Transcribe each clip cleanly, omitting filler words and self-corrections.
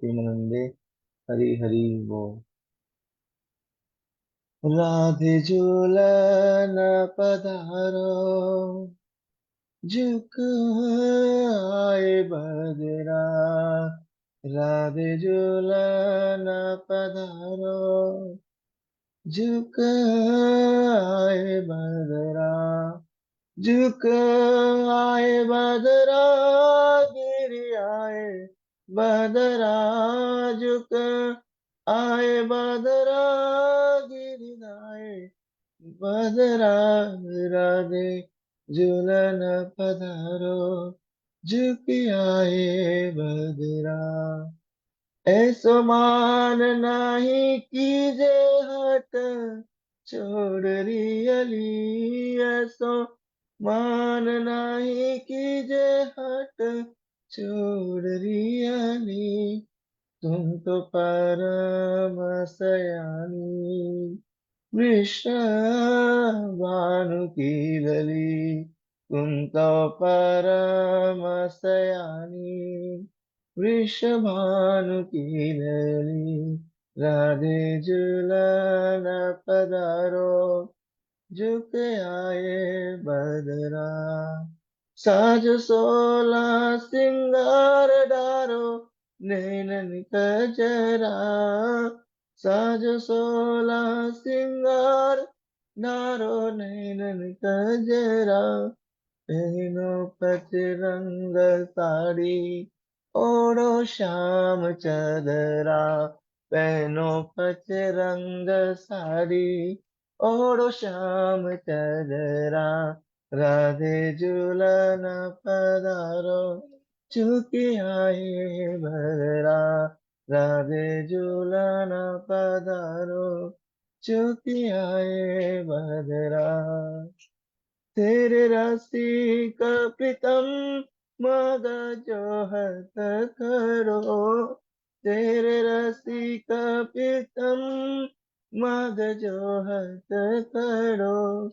प्रेमानंदे। हरि हरि वो। राधे झूलन पधारो, झुक आए बदरा। राधे झूलन पधारो, झुक आए बदरा। झुक आए बदरा, गिर आए बदरा। झुक आए बदरा, गिर आए बदरा। राधे झूलन पधारो, झुक आए बदरा। ऐसो मान नाही कीजे हट, छोड़ रियली। ऐसो मान नाही कीजे हट, छोड़ रियली। तुम तो परम सयानी, वृषभानु की लली। तुम तो परम सयानी, वृषभानु की लली। राधे झूलन पधारो, झुक आए बदरा। साज सोला सिंगार डारो, नैनन कजरा। साज सोला सिंगार डारो, नैनन कजरा। पहनो पतरंग साड़ी, ओढ़ो श्याम चदरा। पहनो पतरंग साड़ी, ओढ़ो श्याम चदरा। राधे झूलन पधारो, झुक आए बदरा। राधे झूलन पधारो, झुक आए बदरा। तेरे रसिक प्रीतम मग जो हत करो। तेरे रसिक प्रीतम मग जो हत करो।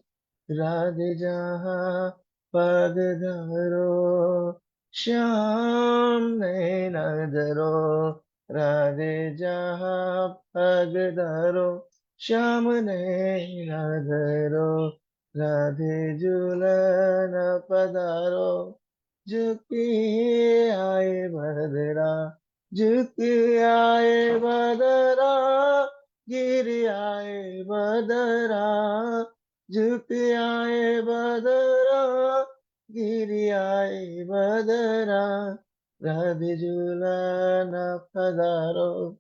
राधे जहाँ पग धरो, श्याम नैन धरो। राधे जहाँ पग धरो, श्याम नैन धरो। राधे झूलन पधारो, झुक आए बदरा। झुक आए बदरा, गिर आए बदरा। झुक आए बदरा, गिर आए बदरा। राधे झूलन पधारो,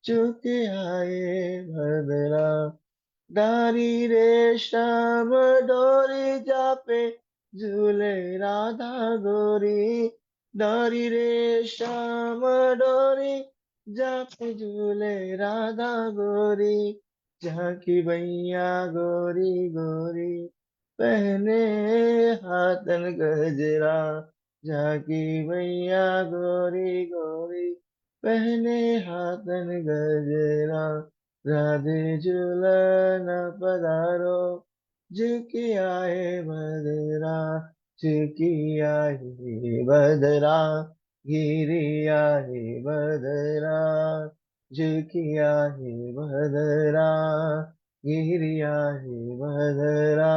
झुक आए बदरा। डारी रे श्याम डोरी जापे, झूले राधा गोरी। डारी रे श्याम डोरी जापे, झूले राधा गोरी। झांकी भैया गोरी गोरी, पहने हाथन गजरा। झांकी भैया गोरी गोरी, पहने हाथन गजरा। राधे झूलन पधारो, झुकी आए बदरा। झुकी आए बदरा, गिरी आए बदरा। झुकी आए बदरा, गिरी आए बदरा।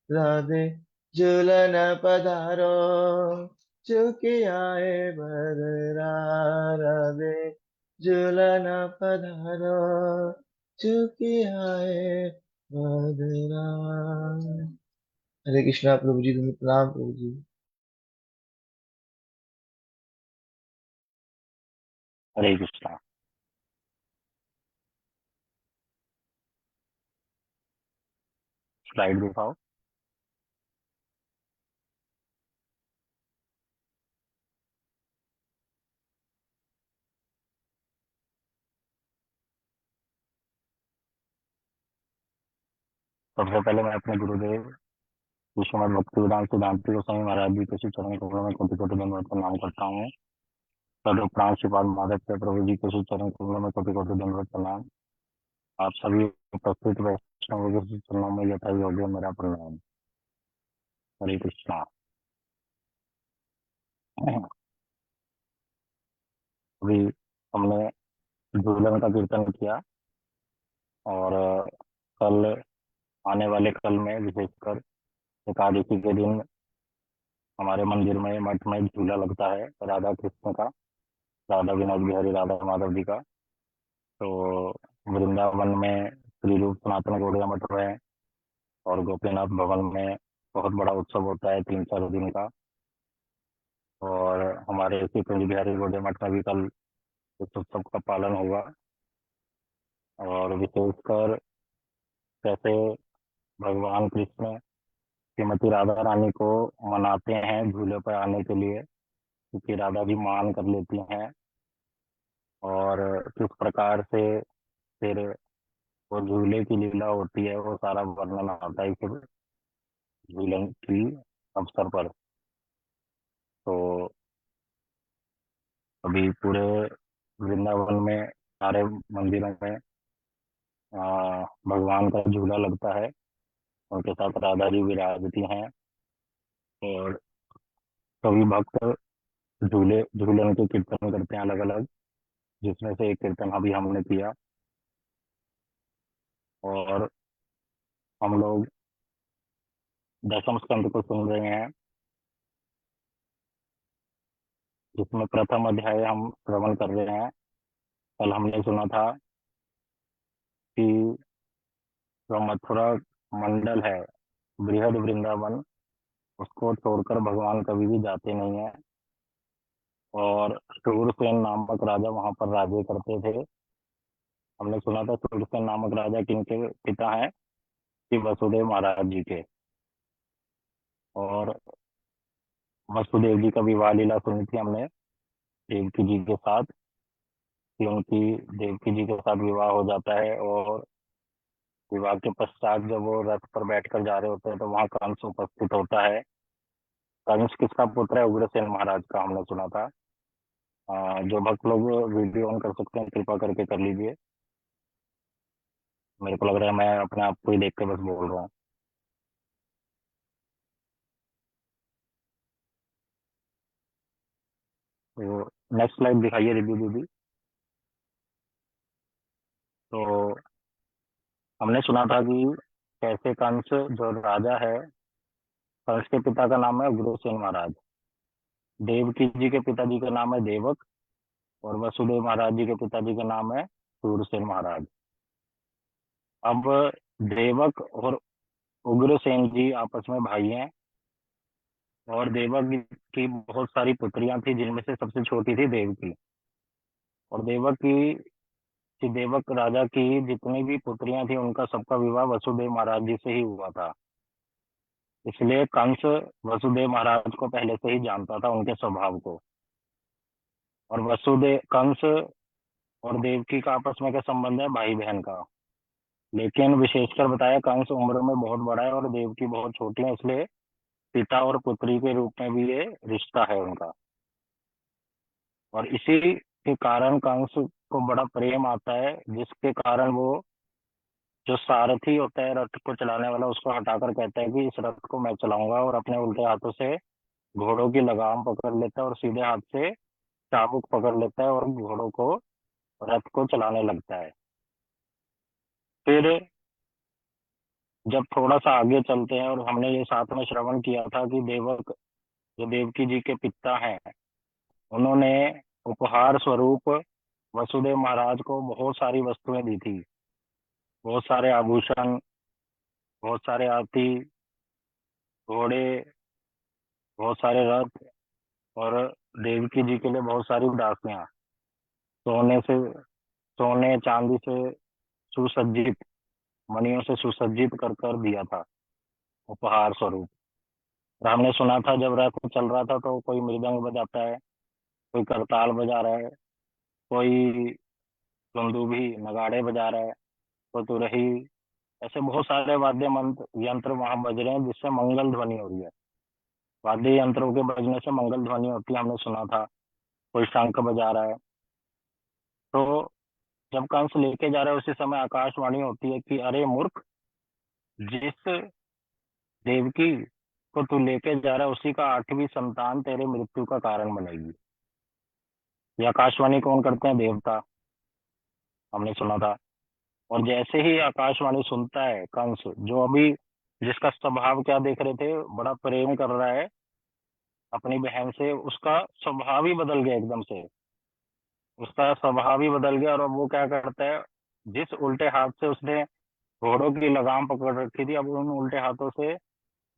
राधे झूलन पधारो, झुकी आए बदरा। राधे झूलन पधारो, झुकी आए बदरा। हरे कृष्णा प्रभु जी, तुम्हें प्रणाम प्रभु जी। हरे कृष्णा। स्लाइड दिखाओ। सबसे पहले मैं अपने गुरुदेव विश्वनाथ भक्ति वेदांत सिद्धांति गोस्वामी महाराज जी के श्री चरण कमलों में कोटि कोटि दंडवत प्रणाम करता हूँ। सर्व प्राण श्रीपाद माधव के प्रभु जी के श्री चरण कमलों में कोटि कोटि दंडवत प्रणाम। आप सभी उपस्थित वैष्णवों के श्री चरणों में यथा योग्य मेरा प्रणाम। हरे कृष्णा। अभी हमने झूलन का कीर्तन किया। और कल, आने वाले कल में विशेषकर एकादशी के दिन हमारे मंदिर में, मठ में झूला लगता है राधा कृष्ण का, राधा विनोद बिहारी राधा माधव जी का। तो वृंदावन में श्री रूप सनातन गौड़िया मठ में और गोपीनाथ भवन में बहुत बड़ा उत्सव होता है 3-4 दिन का। और हमारे इसी कुंज बिहारी गौड़िया मठ में भी कल इस उत्सव का पालन होगा। और विशेषकर कैसे भगवान कृष्ण श्रीमती राधा रानी को मनाते हैं झूले पर आने के लिए, क्योंकि राधा जी मान कर लेती हैं। और किस प्रकार से फिर वो झूले की लीला होती है, वो सारा वर्णन आता है फिर झूलन की अवसर पर। तो अभी पूरे वृंदावन में सारे मंदिरों में भगवान का झूला लगता है, उनके साथ राधा जी विराजती हैं। और सभी भक्त झूले झूलन के कीर्तन करते हैं अलग अलग, जिसमें से एक कीर्तन अभी हमने किया। और हम लोग दशम स्कंद को सुन रहे हैं, जिसमें प्रथम अध्याय हम श्रवण कर रहे हैं। कल हमने सुना था कि जो मथुरा मंडल है, बृहद वृंदावन, उसको छोड़कर भगवान कभी भी जाते नहीं है। और शूरसेन नामक राजा वहां पर राज्य करते थे। हमने सुना था शूरसेन नामक राजा किनके पिता हैं, कि वसुदेव महाराज जी के। और वसुदेव जी का विवाह लीला सुनी थी हमने देवकी जी के साथ, कि उनकी देवकी जी के साथ विवाह हो जाता है। और विवाह के पश्चात जब वो रथ पर बैठकर जा रहे होते हैं, तो वहां कंस उपस्थित होता है। कंस किसका पुत्र है? उग्रसेन महाराज का, हमने सुना था। जो भक्त लोग वीडियो ऑन कर सकते हैं कृपा करके कर लीजिए। मेरे को लग रहा है मैं अपने आप को ही देख के बस बोल रहा हूँ। तो नेक्स्ट स्लाइड दिखाइए रिव्यू दीदी। तो हमने सुना था कि कैसे कंस जो राजा है, कंस के पिता का नाम है उग्रसेन महाराज, देवकी जी के पिताजी का नाम है देवक, और वसुदेव महाराज जी के पिताजी का नाम है सूरसेन महाराज। अब देवक और उग्रसेन जी आपस में भाई हैं। और देवक की बहुत सारी पुत्रियां थी, जिनमें से सबसे छोटी थी देवकी। और देवक राजा की जितनी भी पुत्रियां थी, उनका सबका विवाह वसुदेव महाराज जी से ही हुआ था। इसलिए कंस वसुदेव महाराज को पहले से ही जानता था, उनके स्वभाव को। और वसुदेव कंस और देवकी का आपस में क्या संबंध है? भाई बहन का। लेकिन विशेषकर बताया, कंस उम्र में बहुत बड़ा है और देवकी बहुत छोटी है, इसलिए पिता और पुत्री के रूप में भी ये रिश्ता है उनका। और इसी के कारण कंस को बड़ा प्रेम आता है, जिसके कारण वो जो सारथी होता है रथ को चलाने वाला, उसको हटाकर कहता है कि इस रथ को मैं चलाऊंगा। और अपने उल्टे हाथों से घोड़ों की लगाम पकड़ लेता है और सीधे हाथ से चाबुक पकड़ लेता है और घोड़ों को, रथ को चलाने लगता है। फिर जब थोड़ा सा आगे चलते हैं, और हमने ये साथ में श्रवण किया था कि देवक जो देवकी जी के पिता हैं, उन्होंने उपहार स्वरूप वसुदेव महाराज को बहुत सारी वस्तुएं दी थी। बहुत सारे आभूषण, बहुत सारे हाथी, घोड़े, बहुत सारे रथ, और देवकी जी के लिए बहुत सारी दासियां, सोने से सोने चांदी से सुसज्जित, मणियों से सुसज्जित कर कर दिया था उपहार स्वरूप। और हमने सुना था जब रथ चल रहा था, तो कोई मृदंग बजाता है, कोई करताल बजा रहा है, कोई दुंदुभी नगाड़े बजा रहा है, कोई तुरही, ऐसे बहुत सारे वाद्य मंत्र यंत्र वहां बज रहे हैं, जिससे मंगल ध्वनि हो रही है। वाद्य यंत्रों के बजने से मंगल ध्वनि होती है, हमने सुना था। कोई शंख बजा रहा है। तो जब कंस लेके जा रहा है, उसी समय आकाशवाणी होती है कि अरे मूर्ख, जिस देवकी को तू लेके जा रहा है, उसी का 8वीं संतान तेरे मृत्यु का कारण बनेगी। ये आकाशवाणी कौन करते हैं? देवता, हमने सुना था। और जैसे ही आकाशवाणी सुनता है कंस, जो अभी जिसका स्वभाव क्या देख रहे थे, बड़ा प्रेम कर रहा है अपनी बहन से, उसका स्वभाव ही बदल गया एकदम से। उसका स्वभाव ही बदल गया और अब वो क्या करता है, जिस उल्टे हाथ से उसने घोड़ों की लगाम पकड़ रखी थी, अब उन उल्टे हाथों से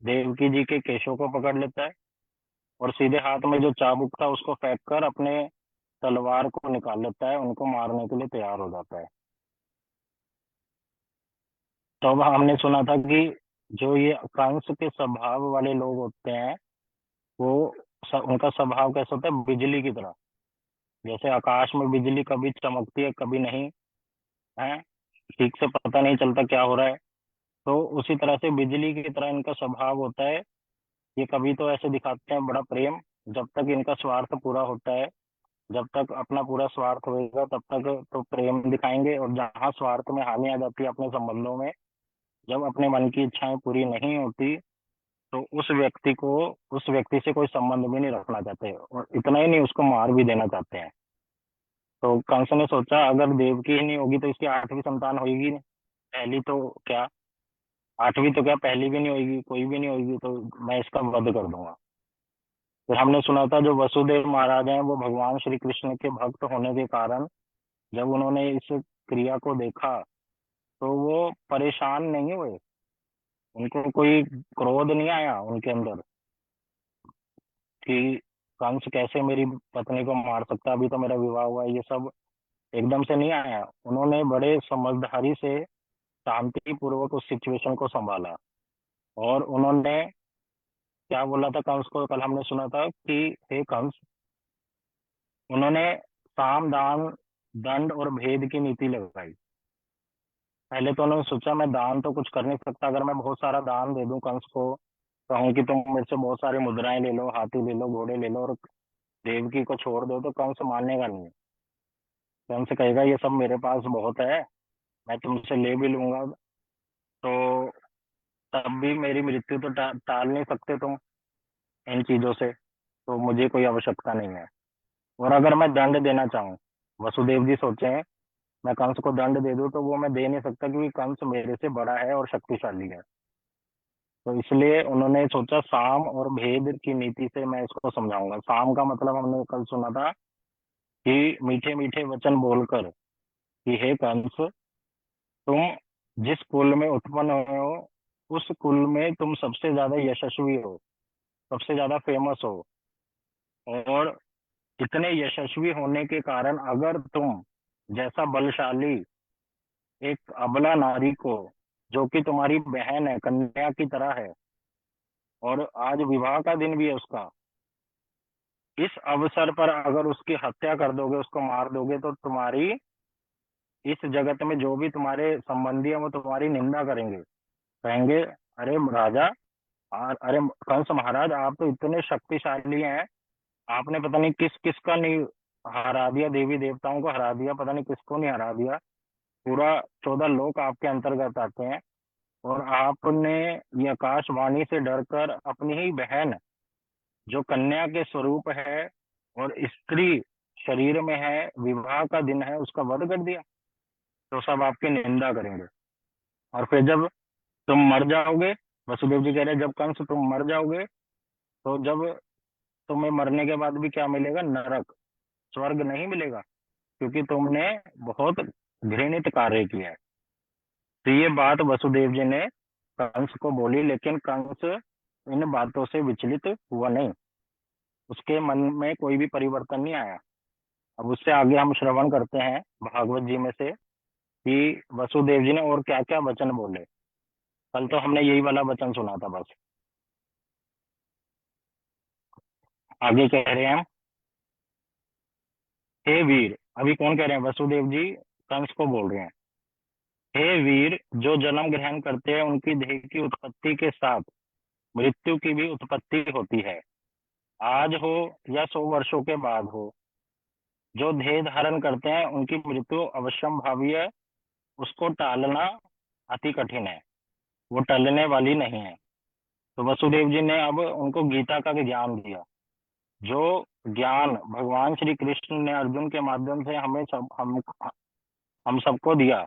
देवकी जी के केशों को पकड़ लेता है और सीधे हाथ में जो चाबुक था उसको फेंक कर अपने तलवार को निकाल लेता है, उनको मारने के लिए तैयार हो जाता है। तो अब हमने सुना था कि जो ये कंस के स्वभाव वाले लोग होते हैं, वो उनका स्वभाव कैसा होता है? बिजली की तरह। जैसे आकाश में बिजली कभी चमकती है कभी नहीं, है, ठीक से पता नहीं चलता क्या हो रहा है। तो उसी तरह से बिजली की तरह इनका स्वभाव होता है। ये कभी तो ऐसे दिखाते हैं बड़ा प्रेम, जब तक इनका स्वार्थ पूरा होता है, जब तक अपना पूरा स्वार्थ होएगा तब तक तो प्रेम दिखाएंगे, और जहाँ स्वार्थ में हानि आ जाती है अपने संबंधों में, जब अपने मन की इच्छाएं पूरी नहीं होती, तो उस व्यक्ति से कोई संबंध भी नहीं रखना चाहते, और इतना ही नहीं, उसको मार भी देना चाहते हैं। तो कंस ने सोचा अगर देवकी ही नहीं होगी तो इसकी आठवीं संतान होगी नहीं। पहली तो क्या, आठवीं तो क्या, पहली भी नहीं होगी, कोई भी नहीं होगी, तो मैं इसका वध कर दूंगा। फिर हमने सुना था जो वसुदेव महाराज हैं वो भगवान श्री कृष्ण के भक्त होने के कारण, जब उन्होंने इस क्रिया को देखा तो वो परेशान नहीं हुए, उनको कोई क्रोध नहीं आया उनके अंदर कि कंस कैसे मेरी पत्नी को मार सकता, अभी तो मेरा विवाह हुआ है, ये सब एकदम से नहीं आया। उन्होंने बड़े समझदारी से शांति पूर्वक उस सिचुएशन को संभाला। और उन्होंने क्या बोला था कंस को, कल हमने सुना था कि हे कंस, उन्होंने साम दान दंड और भेद की नीति लगाई। पहले तो उन्होंने सोचा मैं दान तो कुछ कर नहीं सकता, अगर मैं बहुत सारा दान दे दूं कंस को, कहूं कि तुम मेरे से बहुत सारी मुद्राएं ले लो, हाथी ले लो, घोड़े ले लो, और देवकी को छोड़ दो, तो कंस मानेगा नहीं। कंस कहेगा ये सब मेरे पास बहुत है, मैं तुमसे ले भी लूंगा तो तब भी मेरी मृत्यु तो टाल नहीं सकते तुम इन चीजों से, तो मुझे कोई आवश्यकता नहीं है। और अगर मैं दंड देना चाहूँ, वसुदेव जी सोचे, मैं कंस को दंड दे दूं तो वो मैं दे नहीं सकता क्योंकि कंस मेरे से बड़ा है और शक्तिशाली है। तो इसलिए उन्होंने सोचा साम और भेद की नीति से मैं इसको समझाऊंगा। साम का मतलब हमने कल सुना था कि मीठे मीठे वचन बोलकर कि हे कंस, तुम जिस कुल में उत्पन्न हुए हो उस कुल में तुम सबसे ज्यादा यशस्वी हो, सबसे ज्यादा फेमस हो, और इतने यशस्वी होने के कारण अगर तुम जैसा बलशाली एक अबला नारी को, जो कि तुम्हारी बहन है, कन्या की तरह है, और आज विवाह का दिन भी है उसका, इस अवसर पर अगर उसकी हत्या कर दोगे, उसको मार दोगे, तो तुम्हारी इस जगत में जो भी तुम्हारे संबंधी है वो तुम्हारी निंदा करेंगे, कहेंगे अरे राजा, अरे कंस महाराज, आप तो इतने शक्तिशाली हैं, आपने पता नहीं किस किस का नहीं हरा दिया, देवी देवताओं को हरा दिया, पता नहीं किसको नहीं हरा दिया, पूरा 14 लोक आपके अंतर्गत आते हैं, और आपने ये आकाशवाणी से डरकर अपनी ही बहन, जो कन्या के स्वरूप है और स्त्री शरीर में है, विवाह का दिन है, उसका वध कर दिया। तो सब आपकी निंदा करेंगे। और फिर जब तुम मर जाओगे, वसुदेव जी कह रहे हैं जब कंस तुम मर जाओगे, तो जब तुम्हें मरने के बाद भी क्या मिलेगा? नरक, स्वर्ग नहीं मिलेगा, क्योंकि तुमने बहुत घृणित कार्य किया है। तो ये बात वसुदेव जी ने कंस को बोली, लेकिन कंस इन बातों से विचलित हुआ नहीं, उसके मन में कोई भी परिवर्तन नहीं आया। अब उससे आगे हम श्रवण करते हैं भागवत जी में से कि वसुदेव जी ने और क्या क्या वचन बोले। कल तो हमने यही वाला वचन सुना था बस। आगे कह रहे हैं हम, हे वीर, अभी कौन कह रहे हैं? वसुदेव जी कंस को बोल रहे हैं, हे वीर, जो जन्म ग्रहण करते हैं उनकी देह की उत्पत्ति के साथ मृत्यु की भी उत्पत्ति होती है, आज हो या 100 वर्षों के बाद हो। जो देह धारण करते हैं उनकी मृत्यु अवश्यम भावी है, उसको टालना अति कठिन है, वो टलने वाली नहीं है। तो वसुदेव जी ने अब उनको गीता का ज्ञान दिया जो ज्ञान भगवान श्री कृष्ण ने अर्जुन के माध्यम से हमें हम सबको दिया।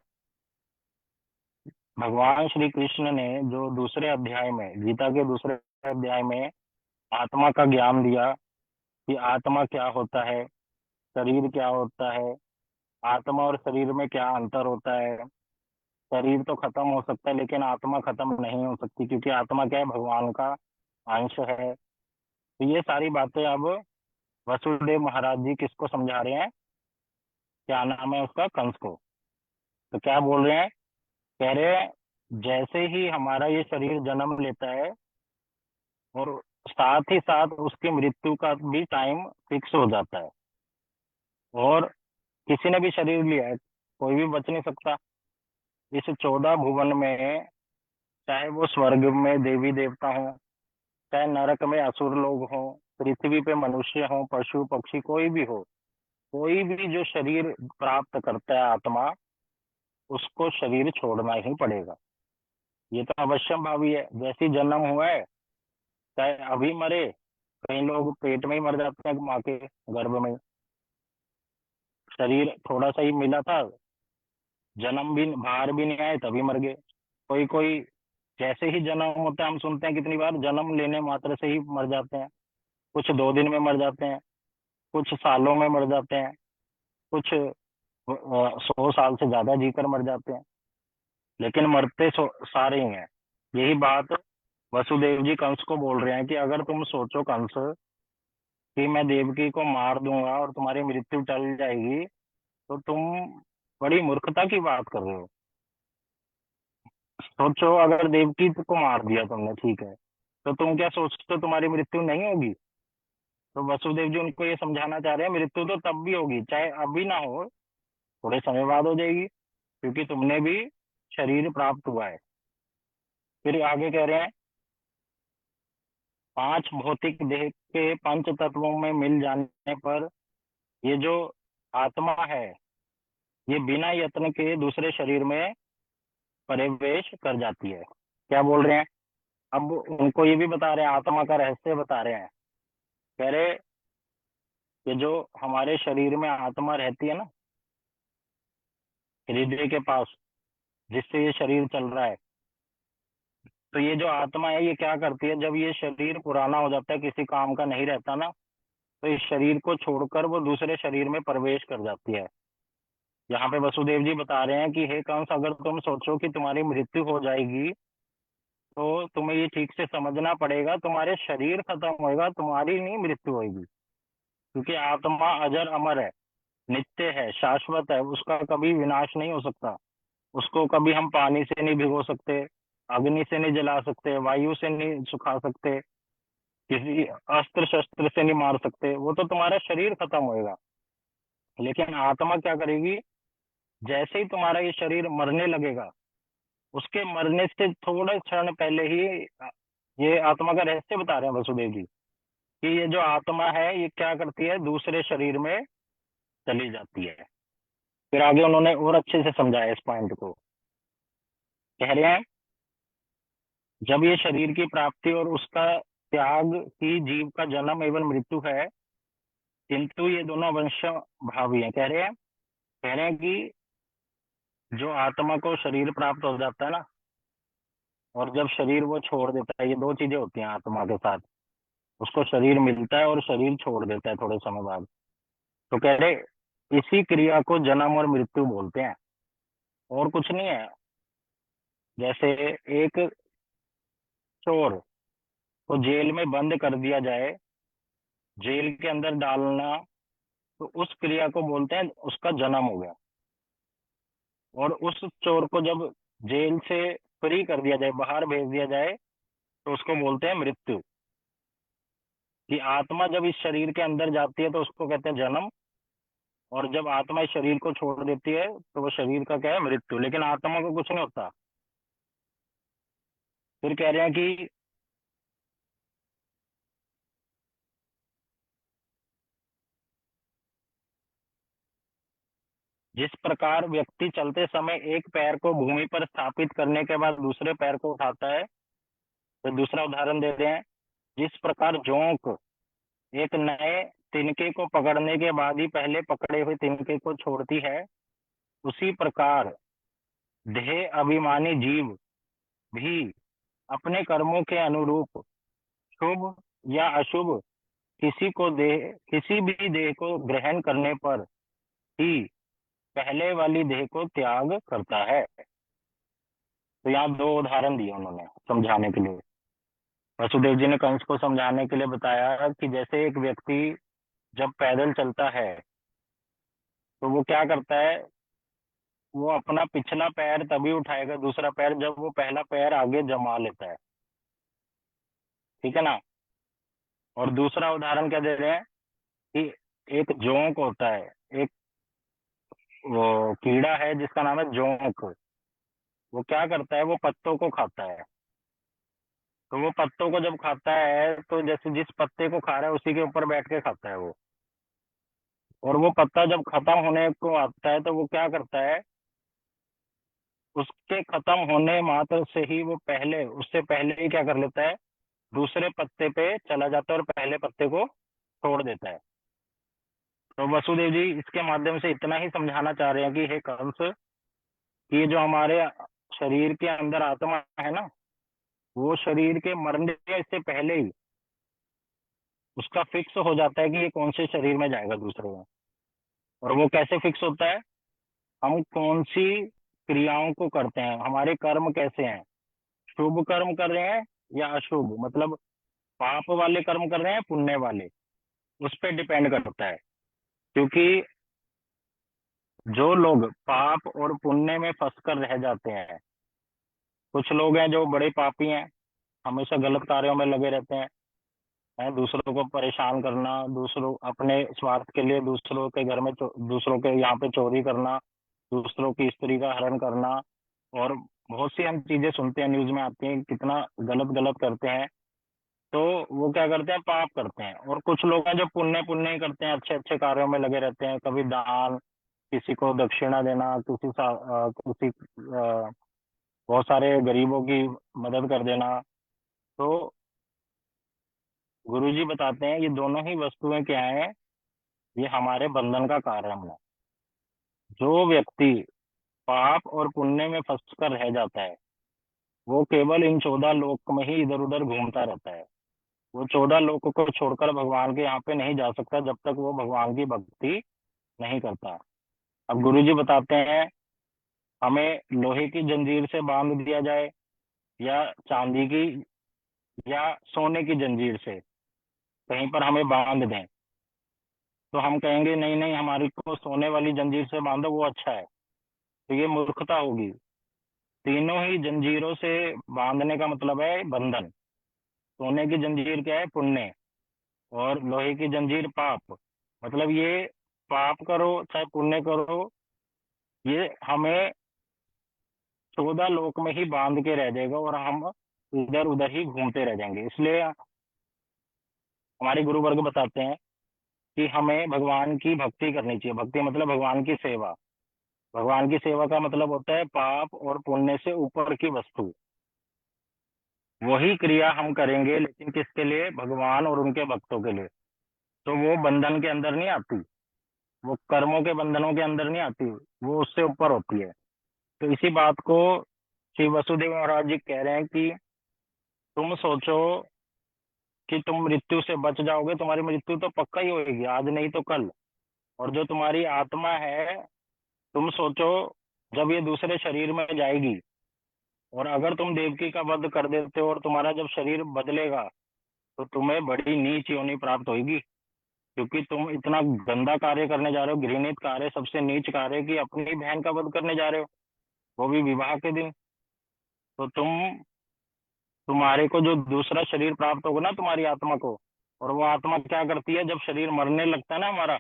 भगवान श्री कृष्ण ने जो दूसरे अध्याय में, गीता के दूसरे अध्याय में आत्मा का ज्ञान दिया कि आत्मा क्या होता है, शरीर क्या होता है, आत्मा और शरीर में क्या अंतर होता है। शरीर तो खत्म हो सकता है लेकिन आत्मा खत्म नहीं हो सकती, क्योंकि आत्मा क्या है, भगवान का अंश है। तो ये सारी बातें अब वसुदेव महाराज जी किसको समझा रहे हैं? क्या नाम है उसका? कंस को। तो क्या बोल रहे हैं? कह रहे हैं जैसे ही हमारा ये शरीर जन्म लेता है और साथ ही साथ उसकी मृत्यु का भी टाइम फिक्स हो जाता है। और किसी ने भी शरीर लिया है, कोई भी बच नहीं सकता। इस 14 भुवन में, चाहे वो स्वर्ग में देवी देवता हो, चाहे नरक में असुर लोग हो, पृथ्वी पे मनुष्य हो, पशु पक्षी कोई भी हो, कोई भी जो शरीर प्राप्त करता है आत्मा, उसको शरीर छोड़ना ही पड़ेगा। ये तो अवश्यम भावी है। जैसे ही जन्म हुआ है, चाहे अभी मरे, कई लोग पेट में ही मर जाते हैं, माँ के गर्भ में। शरीर थोड़ा सा ही मिला था, जन्म भी बाहर भी नहीं आए तभी मर गए। कोई कोई जैसे ही जन्म होता है, हम सुनते हैं कितनी बार, जन्म लेने मात्र से ही मर जाते हैं। कुछ 2 दिन में मर जाते हैं, कुछ सालों में मर जाते हैं, कुछ 100 साल से ज्यादा जीकर मर जाते हैं। लेकिन मरते सारे ही हैं। यही बात वसुदेव जी कंस को बोल रहे हैं कि अगर तुम सोचो कंस कि मैं देवकी को मार दूंगा और तुम्हारी मृत्यु टल जाएगी, तो तुम बड़ी मूर्खता की बात कर रहे हो। सोचो, अगर देवकी को मार दिया तुमने, ठीक है, तो तुम क्या सोचते हो तुम्हारी मृत्यु नहीं होगी? तो वसुदेव जी उनको ये समझाना चाह रहे हैं, मृत्यु तो तब भी होगी, चाहे अभी ना हो, थोड़े समय बाद हो जाएगी, क्योंकि तुमने भी शरीर प्राप्त हुआ है। फिर आगे कह रहे हैं, 5 भौतिक देह के पंच तत्वों में मिल जाने पर ये जो आत्मा है, ये बिना यत्न के दूसरे शरीर में प्रवेश कर जाती है। क्या बोल रहे हैं? अब उनको ये भी बता रहे हैं, आत्मा का रहस्य बता रहे हैं। कह रहे कि जो हमारे शरीर में आत्मा रहती है ना, हृदय के पास, जिससे ये शरीर चल रहा है, तो ये जो आत्मा है ये क्या करती है, जब ये शरीर पुराना हो जाता है, किसी काम का नहीं रहता ना, तो इस शरीर को छोड़कर वो दूसरे शरीर में प्रवेश कर जाती है। यहाँ पे वसुदेव जी बता रहे हैं कि हे कंस, अगर तुम सोचो कि तुम्हारी मृत्यु हो जाएगी, तो तुम्हें ये ठीक से समझना पड़ेगा, तुम्हारे शरीर खत्म होएगा, तुम्हारी नहीं मृत्यु होगी। क्योंकि आत्मा अजर अमर है, नित्य है, शाश्वत है, उसका कभी विनाश नहीं हो सकता। उसको कभी हम पानी से नहीं भिगो सकते, अग्नि से नहीं जला सकते, वायु से नहीं सुखा सकते, किसी अस्त्र शस्त्र से नहीं मार सकते। वो तो तुम्हारा शरीर खत्म होएगा। लेकिन आत्मा क्या करेगी? जैसे ही तुम्हारा ये शरीर मरने लगेगा, उसके मरने से थोड़े क्षण पहले ही ये आत्मा का रहस्य बता रहे हैं वसुदेव जी कि ये जो आत्मा है ये क्या करती है, दूसरे शरीर में चली जाती है। फिर आगे उन्होंने और अच्छे से समझाया इस पॉइंट को। कह रहे हैं, जब ये शरीर की प्राप्ति और उसका त्याग ही जीव का जन्म एवं मृत्यु है, किंतु ये दोनों वंश भावी हैं। कह रहे हैं कि जो आत्मा को शरीर प्राप्त हो जाता है ना, और जब शरीर वो छोड़ देता है, ये दो चीजें होती हैं आत्मा के साथ। उसको शरीर मिलता है और शरीर छोड़ देता है थोड़े समय बाद। तो कह रहे इसी क्रिया को जन्म और मृत्यु बोलते हैं, और कुछ नहीं है। जैसे एक चोर को जेल में बंद कर दिया जाए, जेल के अंदर डालना, तो उस क्रिया को बोलते हैं उसका जन्म हो गया। और उस चोर को जब जेल से फ्री कर दिया जाए, बाहर भेज दिया जाए, तो उसको बोलते हैं मृत्यु। कि आत्मा जब इस शरीर के अंदर जाती है तो उसको कहते हैं जन्म, और जब आत्मा इस शरीर को छोड़ देती है तो वो शरीर का क्या है, मृत्यु। लेकिन आत्मा को कुछ नहीं होता। फिर कह रहे हैं कि जिस प्रकार व्यक्ति चलते समय एक पैर को भूमि पर स्थापित करने के बाद दूसरे पैर को उठाता है, तो दूसरा उदाहरण दे रहे हैं, जिस प्रकार जोंक एक नए तिनके को पकड़ने के बाद ही पहले पकड़े हुए तिनके को छोड़ती है, उसी प्रकार देह अभिमानी जीव भी अपने कर्मों के अनुरूप शुभ या अशुभ किसी भी देह को ग्रहण करने पर ही पहले वाली देह को त्याग करता है। तो यहाँ दो उदाहरण दिए उन्होंने समझाने के लिए। वसुदेव जी ने कंस को समझाने के लिए बताया कि जैसे एक व्यक्ति जब पैदल चलता है तो वो क्या करता है, वो अपना पिछला पैर तभी उठाएगा, दूसरा पैर, जब वो पहला पैर आगे जमा लेता है। ठीक है ना। और दूसरा उदाहरण क्या दे रहे हैं कि एक जोंक होता है, एक वो कीड़ा है जिसका नाम है जोंक। वो क्या करता है, वो पत्तों को खाता है। तो वो पत्तों को जब खाता है तो जैसे जिस पत्ते को खा रहा है उसी के ऊपर बैठ के खाता है वो। और वो पत्ता जब खत्म होने को आता है तो वो क्या करता है, उसके खत्म होने मात्र से ही वो पहले, उससे पहले ही क्या कर लेता है, दूसरे पत्ते पे चला जाता है और पहले पत्ते को छोड़ देता है। तो वसुदेव जी इसके माध्यम से इतना ही समझाना चाह रहे हैं कि हे कंस, ये जो हमारे शरीर के अंदर आत्मा है ना, वो शरीर के मरने से पहले ही उसका फिक्स हो जाता है कि ये कौन से शरीर में जाएगा दूसरे में। और वो कैसे फिक्स होता है, हम कौन सी क्रियाओं को करते हैं, हमारे कर्म कैसे हैं, शुभ कर्म कर रहे हैं या अशुभ, मतलब पाप वाले कर्म कर रहे हैं पुण्य वाले, उस पर डिपेंड करता है। क्योंकि जो लोग पाप और पुण्य में फंस कर रह जाते हैं, कुछ लोग हैं जो बड़े पापी हैं, हमेशा गलत कार्यों में लगे रहते हैं, दूसरों को परेशान करना, दूसरों अपने स्वार्थ के लिए दूसरों के घर में दूसरों के यहाँ पे चोरी करना, दूसरों की स्त्री का हरण करना, और बहुत सी हम चीजें सुनते हैं, न्यूज में आती हैं, कितना गलत गलत करते हैं। तो वो क्या करते हैं, पाप करते हैं। और कुछ लोग हैं जो पुण्य पुण्य ही करते हैं, अच्छे अच्छे कार्यों में लगे रहते हैं, कभी दान, किसी को दक्षिणा देना, किसी बहुत सारे गरीबों की मदद कर देना। तो गुरुजी बताते हैं ये दोनों ही वस्तुएं क्या हैं, ये हमारे बंधन का कारण है। जो व्यक्ति पाप और पुण्य में फंस कर रह जाता है, वो केवल इन 14 लोक में ही इधर उधर घूमता रहता है। वो 14 लोक को छोड़कर भगवान के यहाँ पे नहीं जा सकता जब तक वो भगवान की भक्ति नहीं करता। अब गुरुजी बताते हैं, हमें लोहे की जंजीर से बांध दिया जाए या चांदी की या सोने की जंजीर से कहीं पर हमें बांध दें, तो हम कहेंगे नहीं नहीं, हमारी को सोने वाली जंजीर से बांधो, वो अच्छा है। तो ये मूर्खता होगी। तीनों ही जंजीरों से बांधने का मतलब है बंधन। सोने की जंजीर क्या है, पुण्य, और लोहे की जंजीर पाप। मतलब ये पाप करो चाहे पुण्य करो, ये हमें 14 लोक में ही बांध के रह जाएगा और हम इधर उधर ही घूमते रह जाएंगे। इसलिए हमारे गुरु वर्ग बताते हैं कि हमें भगवान की भक्ति करनी चाहिए। भक्ति मतलब भगवान की सेवा। भगवान की सेवा का मतलब होता है पाप और पुण्य से ऊपर की वस्तु, वही क्रिया हम करेंगे, लेकिन किसके लिए, भगवान और उनके भक्तों के लिए। तो वो बंधन के अंदर नहीं आती, वो कर्मों के बंधनों के अंदर नहीं आती, वो उससे ऊपर होती है। तो इसी बात को श्री वसुदेव महाराज जी कह रहे हैं कि तुम सोचो कि तुम मृत्यु से बच जाओगे, तुम्हारी मृत्यु तो पक्का ही होगी, आज नहीं तो कल। और जो तुम्हारी आत्मा है, तुम सोचो जब ये दूसरे शरीर में जाएगी, और अगर तुम देवकी का वध कर देते हो और तुम्हारा जब शरीर बदलेगा, तो तुम्हें बड़ी नीच योनि प्राप्त होगी। क्योंकि तुम इतना गंदा कार्य करने जा रहे हो, घृणित कार्य, सबसे नीच कार्य, कि अपनी बहन का वध करने जा रहे हो, वो भी विवाह के दिन। तो तुम्हारे को जो दूसरा शरीर प्राप्त होगा ना तुम्हारी आत्मा को, और वो आत्मा क्या करती है, जब शरीर मरने लगता है ना हमारा,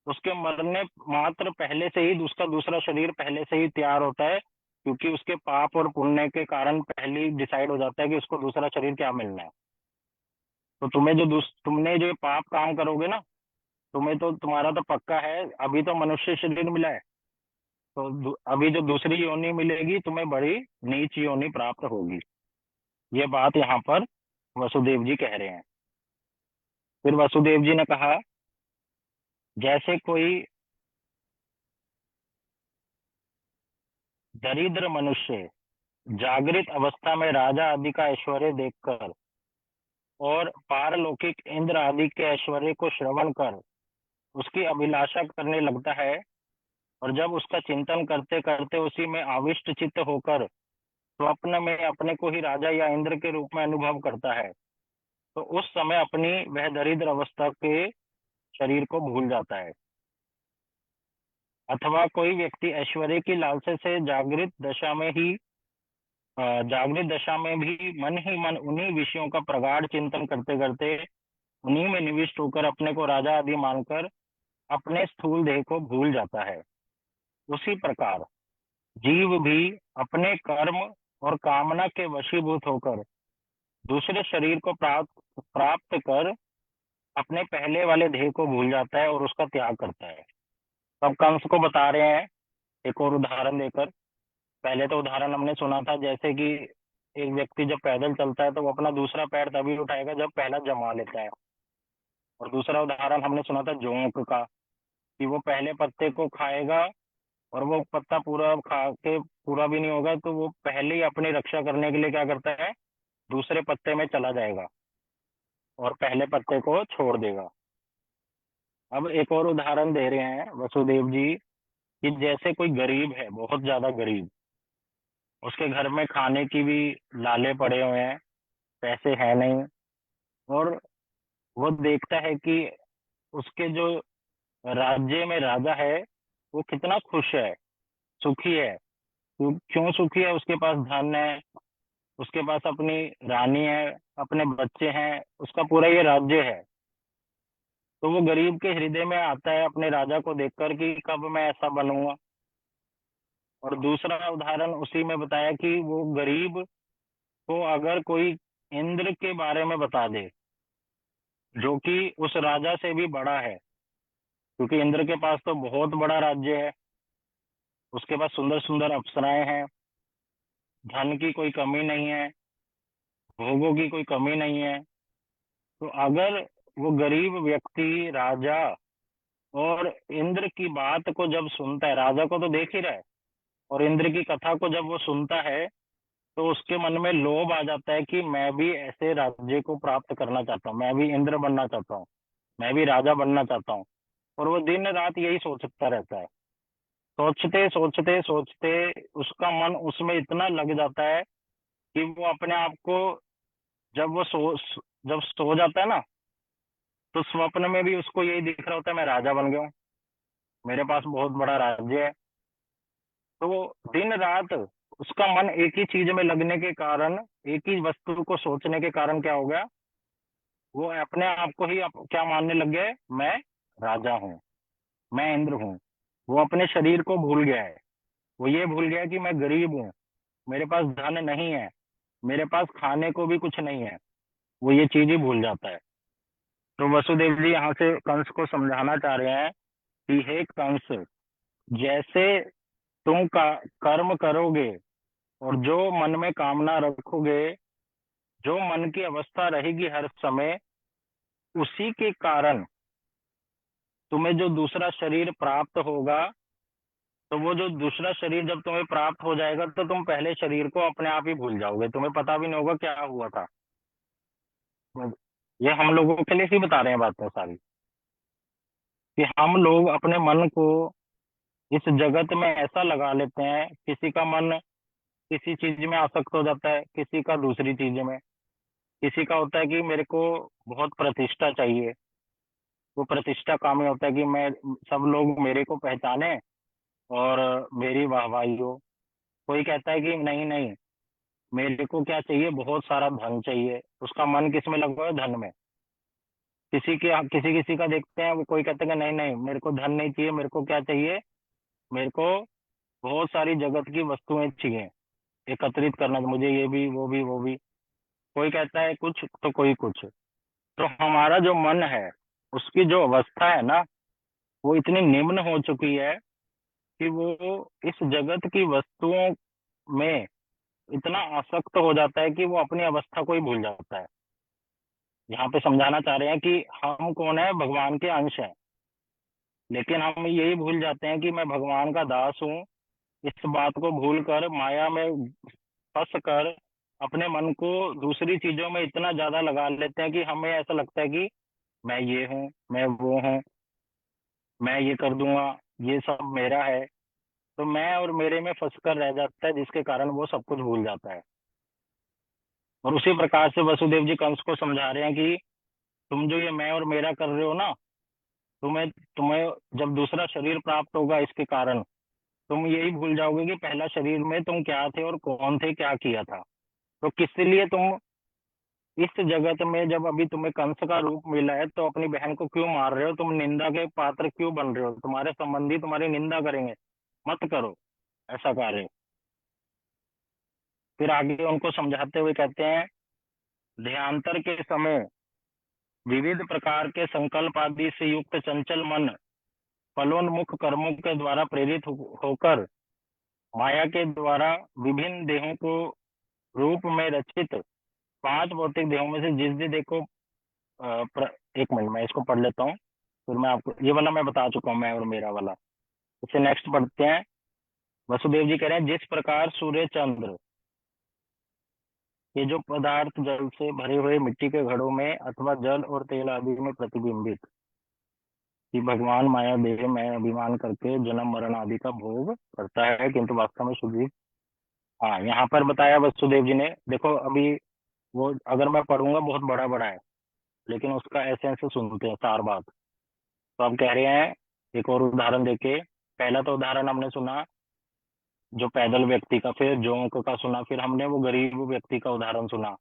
उसके मरने मात्र पहले से ही उसका दूसरा शरीर पहले से ही तैयार होता है। क्योंकि उसके पाप और पुण्य के कारण पहले ही डिसाइड हो जाता है कि उसको दूसरा शरीर क्या मिलना है। तो तुमने जो पाप काम करोगे ना, तुम्हें तो तुम्हारा तो पक्का है, अभी तो मनुष्य शरीर मिला है, तो अभी जो दूसरी योनि मिलेगी तुम्हें बड़ी नीच योनि प्राप्त होगी। ये बात यहाँ पर वसुदेव जी कह रहे हैं। फिर वसुदेव जी ने कहा, जैसे कोई दरिद्र मनुष्य जागृत अवस्था में राजा आदि का ऐश्वर्य देखकर और पारलौकिक इंद्र आदि के ऐश्वर्य को श्रवण कर उसकी अभिलाषा करने लगता है, और जब उसका चिंतन करते करते उसी में आविष्ट चित्त होकर स्वप्न में अपने को ही राजा या इंद्र के रूप में अनुभव करता है, तो उस समय अपनी वह दरिद्र अवस्था के शरीर को भूल जाता है। अथवा कोई व्यक्ति ऐश्वर्य की लालसा से जागृत दशा में भी मन ही मन उन्हीं विषयों का प्रगाढ़ चिंतन करते करते उन्हीं में निविष्ट होकर अपने को राजा आदि मानकर अपने स्थूल देह को भूल जाता है। उसी प्रकार जीव भी अपने कर्म और कामना के वशीभूत होकर दूसरे शरीर को प्राप्त प्राप्त कर अपने पहले वाले देह को भूल जाता है और उसका त्याग करता है। तब कंस को बता रहे हैं एक और उदाहरण देकर। पहले तो उदाहरण हमने सुना था, जैसे कि एक व्यक्ति जब पैदल चलता है तो वो अपना दूसरा पैर तभी उठाएगा जब पहला जमा लेता है। और दूसरा उदाहरण हमने सुना था जोंक का, कि वो पहले पत्ते को खाएगा और वो पत्ता पूरा खा के पूरा भी नहीं होगा तो वो पहले ही अपनी रक्षा करने के लिए क्या करता है, दूसरे पत्ते में चला जाएगा और पहले पत्ते को छोड़ देगा। अब एक और उदाहरण दे रहे हैं वसुदेव जी, कि जैसे कोई गरीब है, बहुत ज्यादा गरीब, उसके घर में खाने की भी लाले पड़े हुए हैं, पैसे है नहीं, और वो देखता है कि उसके जो राज्य में राजा है वो कितना खुश है, सुखी है। क्यों सुखी है? उसके पास धन है, उसके पास अपनी रानी है, अपने बच्चे हैं, उसका पूरा ये राज्य है। तो वो गरीब के हृदय में आता है अपने राजा को देखकर कि कब मैं ऐसा बनूंगा। और दूसरा उदाहरण उसी में बताया कि वो गरीब को अगर कोई इंद्र के बारे में बता दे, जो कि उस राजा से भी बड़ा है, क्योंकि इंद्र के पास तो बहुत बड़ा राज्य है, उसके पास सुंदर सुंदर अप्सराएं हैं, धन की कोई कमी नहीं है, भोगों की कोई कमी नहीं है। तो अगर वो गरीब व्यक्ति राजा और इंद्र की बात को जब सुनता है, राजा को तो देख ही रहा है, और इंद्र की कथा को जब वो सुनता है तो उसके मन में लोभ आ जाता है कि मैं भी ऐसे राज्य को प्राप्त करना चाहता हूँ, मैं भी इंद्र बनना चाहता हूँ, मैं भी राजा बनना चाहता हूँ। और वो दिन रात यही सोचता रहता है। सोचते सोचते सोचते उसका मन उसमें इतना लग जाता है कि वो अपने आप को, जब वो जब सो जाता है ना, तो स्वप्न में भी उसको यही दिख रहा होता है, मैं राजा बन गया हूँ, मेरे पास बहुत बड़ा राज्य है। तो वो दिन रात उसका मन एक ही चीज में लगने के कारण, एक ही वस्तु को सोचने के कारण क्या हो गया, वो अपने आप को ही क्या मानने लग गया है, मैं राजा हूँ, मैं इंद्र हूँ। वो अपने शरीर को भूल गया है। वो ये भूल गया कि मैं गरीब हूँ, मेरे पास धन नहीं है, मेरे पास खाने को भी कुछ नहीं है। वो ये चीज ही भूल जाता है। तो वसुदेव जी यहाँ से कंस को समझाना चाह रहे हैं कि हे कंस, जैसे तुम कर्म करोगे और जो मन में कामना रखोगे, जो मन की अवस्था रहेगी हर समय, उसी के कारण तुम्हें जो दूसरा शरीर प्राप्त होगा, तो वो जो दूसरा शरीर जब तुम्हें प्राप्त हो जाएगा तो तुम पहले शरीर को अपने आप ही भूल जाओगे, तुम्हें पता भी नहीं होगा क्या हुआ था। ये हम लोगों के लिए ही बता रहे हैं बातें सारी, कि हम लोग अपने मन को इस जगत में ऐसा लगा लेते हैं। किसी का मन किसी चीज में आसक्त हो जाता है, किसी का दूसरी चीज में। किसी का होता है कि मेरे को बहुत प्रतिष्ठा चाहिए, वो प्रतिष्ठा कामी होता है कि मैं, सब लोग मेरे को पहचाने और मेरी वाहवाही हो। कोई कहता है कि नहीं नहीं, मेरे को क्या चाहिए, बहुत सारा धन चाहिए, उसका मन किस में लगा है, धन में। किसी किसी का देखते हैं, वो कोई कहता है कि नहीं नहीं, मेरे को धन नहीं चाहिए, मेरे को क्या चाहिए, मेरे को बहुत सारी जगत की वस्तुएं चाहिए, एकत्रित करना, मुझे ये भी वो भी वो भी। कोई कहता है कुछ तो कोई कुछ। तो हमारा जो मन है, उसकी जो अवस्था है ना, वो इतनी निम्न हो चुकी है कि वो इस जगत की वस्तुओं में इतना आसक्त हो जाता है कि वो अपनी अवस्था को ही भूल जाता है। यहाँ पे समझाना चाह रहे हैं कि हम कौन है, भगवान के अंश हैं। लेकिन हम यही भूल जाते हैं कि मैं भगवान का दास हूँ। इस बात को भूल कर माया में फंस कर अपने मन को दूसरी चीजों में इतना ज्यादा लगा लेते हैं कि हमें ऐसा लगता है कि मैं ये हूँ, मैं वो हूँ, मैं ये कर दूंगा, ये सब मेरा है। तो मैं और मेरे में फंस कर रह जाता है, जिसके कारण वो सब कुछ भूल जाता है। और उसी प्रकार से वसुदेव जी कंस को समझा रहे हैं कि तुम जो ये मैं और मेरा कर रहे हो ना, तुम्हें तुम्हें जब दूसरा शरीर प्राप्त होगा इसके कारण तुम यही भूल जाओगे कि पहला शरीर में तुम क्या थे और कौन थे, क्या किया था। तो किस लिए तुम इस जगत में, जब अभी तुम्हें कंस का रूप मिला है, तो अपनी बहन को क्यों मार रहे हो, तुम निंदा के पात्र क्यों बन रहे हो, तुम्हारे संबंधी तुम्हारी निंदा करेंगे, मत करो ऐसा कार्य। फिर आगे उनको समझाते हुए कहते हैं, देहांतर के समय विविध प्रकार के संकल्प आदि से युक्त चंचल मन फलोन्मुख कर्मों के द्वारा प्रेरित होकर माया के द्वारा विभिन्न देहों को रूप में रचित पांच भौतिक देहों में से जिस भी देह को एक मिनट मैं इसको पढ़ लेता हूँ, फिर मैं आपको ये वाला मैं बता चुका हूँ, मैं और मेरा वाला। इससे नेक्स्ट पढ़ते हैं। वसुदेव जी कह रहे हैं, जिस प्रकार सूर्य चंद्र ये जो पदार्थ जल से भरे हुए मिट्टी के घड़ों में अथवा जल और तेल आदि में प्रतिबिंबित, कि भगवान माया देह में अभिमान करके जन्म मरण आदि का भोग करता है, किंतु वास्तव में शुद्धि। हाँ, यहाँ पर बताया वसुदेव जी ने, देखो अभी वो अगर मैं पढ़ूंगा बहुत बड़ा बड़ा है, लेकिन उसका एसेंस सुनते हैं, सार बात। तो अब कह रहे हैं, एक और उदाहरण देके, पहला तो उदाहरण हमने सुना जो पैदल व्यक्ति का, फिर जोंक का सुना, फिर हमने वो गरीब व्यक्ति का उदाहरण सुना।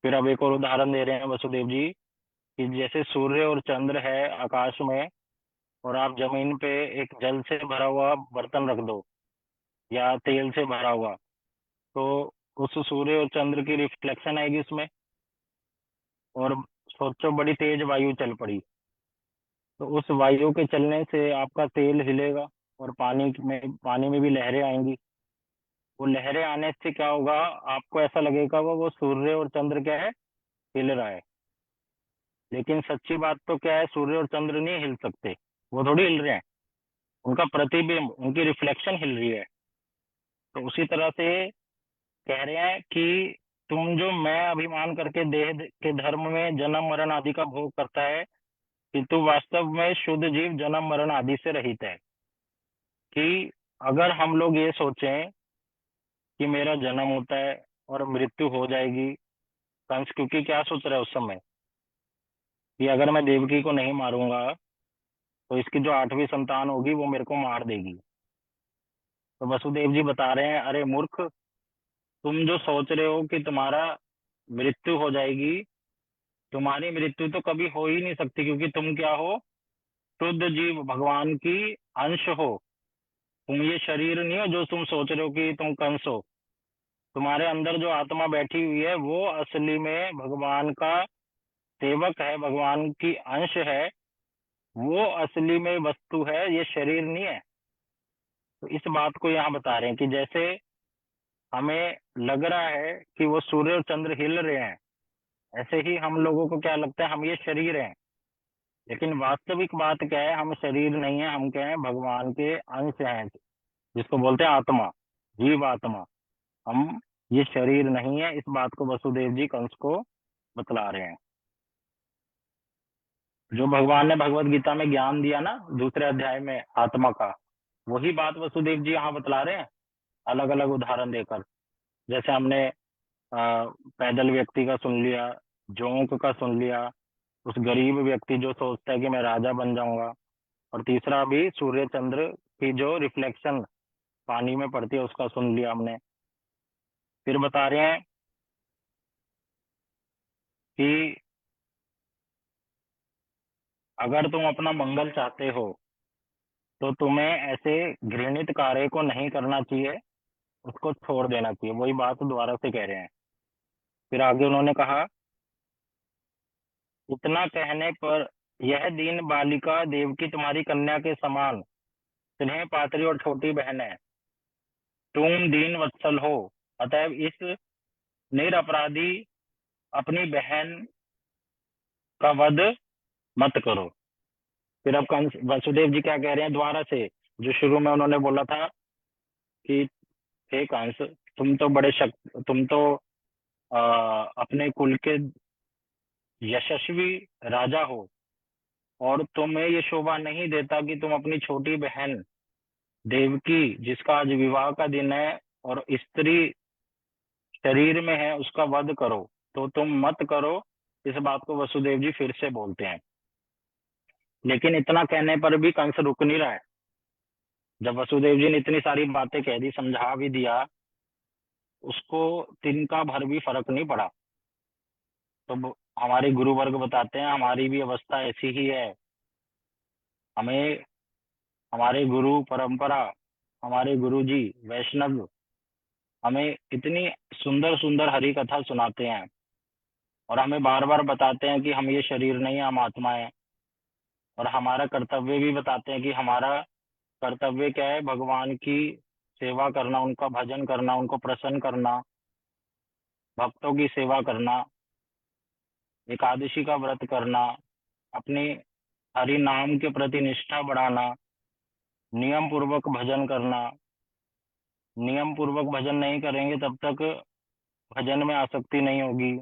फिर अब एक और उदाहरण दे रहे हैं वसुदेव जी, कि जैसे सूर्य और चंद्र है आकाश में, और आप जमीन पे एक जल से भरा हुआ बर्तन रख दो या तेल से भरा हुआ, तो उस सूर्य और चंद्र की रिफ्लेक्शन आएगी उसमें। और सोचो बड़ी तेज वायु चल पड़ी, तो उस वायु के चलने से आपका तेल हिलेगा, और पानी में भी लहरें आएंगी। वो लहरें आने से क्या होगा, आपको ऐसा लगेगा वो सूर्य और चंद्र क्या है, हिल रहा है। लेकिन सच्ची बात तो क्या है, सूर्य और चंद्र नहीं हिल सकते, वो थोड़ी हिल रहे हैं, उनका प्रतिबिंब, उनकी रिफ्लेक्शन हिल रही है। तो उसी तरह से कह रहे हैं कि तुम जो मैं अभिमान करके देह के धर्म में जन्म मरण आदि का भोग करता है, किंतु वास्तव में शुद्ध जीव जन्म मरण आदि से रहित है। कि अगर हम लोग ये सोचें कि मेरा जन्म होता है और मृत्यु हो जाएगी, कंस क्योंकि क्या सोच रहा है उस समय, कि अगर मैं देवकी को नहीं मारूंगा तो इसकी जो आठवीं संतान होगी वो मेरे को मार देगी। तो वसुदेव जी बता रहे हैं, अरे मूर्ख, तुम जो सोच रहे हो कि तुम्हारा मृत्यु हो जाएगी, तुम्हारी मृत्यु तो कभी हो ही नहीं सकती, क्योंकि तुम क्या हो, शुद्ध जीव भगवान की अंश हो। तुम ये शरीर नहीं हो जो तुम सोच रहे हो कि तुम कंस हो। तुम्हारे अंदर जो आत्मा बैठी हुई है वो असली में भगवान का सेवक है, भगवान की अंश है, वो असली में वस्तु है, ये शरीर नहीं है। तो इस बात को यहाँ बता रहे हैं कि जैसे हमें लग रहा है कि वो सूर्य और चंद्र हिल रहे हैं, ऐसे ही हम लोगों को क्या लगता है, हम ये शरीर हैं। लेकिन वास्तविक बात क्या है, हम शरीर नहीं है, हम क्या है, भगवान के अंश हैं, जिसको बोलते हैं आत्मा, जीव आत्मा। हम ये शरीर नहीं है, इस बात को वसुदेव जी कंस को बतला रहे हैं। जो भगवान ने भगवत गीता में ज्ञान दिया ना दूसरे अध्याय में आत्मा का, वही बात वसुदेव जी यहाँ बतला रहे हैं, अलग अलग उदाहरण देकर। जैसे हमने पैदल व्यक्ति का सुन लिया, जोंक का सुन लिया, उस गरीब व्यक्ति जो सोचता है कि मैं राजा बन जाऊंगा, और तीसरा भी सूर्य चंद्र की जो रिफ्लेक्शन पानी में पड़ती है उसका सुन लिया हमने। फिर बता रहे हैं कि अगर तुम अपना मंगल चाहते हो तो तुम्हें ऐसे घृणित कार्य को नहीं करना चाहिए, उसको छोड़ देना चाहिए। वही बात दोबारा से कह रहे हैं। फिर आगे उन्होंने कहा, इतना कहने पर यह दीन बालिका देवकी तुम्हारी कन्या के समान स्नेह पात्री और छोटी बहन है। तुम दीन वत्सल हो, अतएव इस निरपराधी अपनी बहन का वध मत करो। फिर अब कंस वसुदेव जी क्या कह रहे हैं द्वारा से, जो शुरू में उन्होंने बोला था कि हे कंस, तुम तो बड़े तुम तो अपने कुल के यशस्वी राजा हो, और तुम्हें ये शोभा नहीं देता कि तुम अपनी छोटी बहन देवकी, जिसका आज विवाह का दिन है और स्त्री शरीर में है, उसका वध करो। तो तुम मत करो। इस बात को वसुदेव जी फिर से बोलते हैं। लेकिन इतना कहने पर भी कंस रुक नहीं रहा है। जब वसुदेव जी ने इतनी सारी बातें कह दी, समझा भी दिया, उसको तिनका भर भी फर्क नहीं पड़ा। तो हमारे गुरु वर्ग बताते हैं हमारी भी अवस्था ऐसी ही है। हमें हमारे गुरु परंपरा, हमारे गुरु जी वैष्णव हमें इतनी सुंदर सुंदर हरि कथा सुनाते हैं, और हमें बार बार बताते हैं कि हम ये शरीर नहीं है, हम आत्मा है। और हमारा कर्तव्य भी बताते हैं कि हमारा कर्तव्य क्या है, भगवान की सेवा करना, उनका भजन करना, उनको प्रसन्न करना, भक्तों की सेवा करना, एकादशी का व्रत करना, अपने हरि नाम के प्रति निष्ठा बढ़ाना, नियम पूर्वक भजन करना। नियम पूर्वक भजन नहीं करेंगे तब तक भजन में आसक्ति नहीं होगी।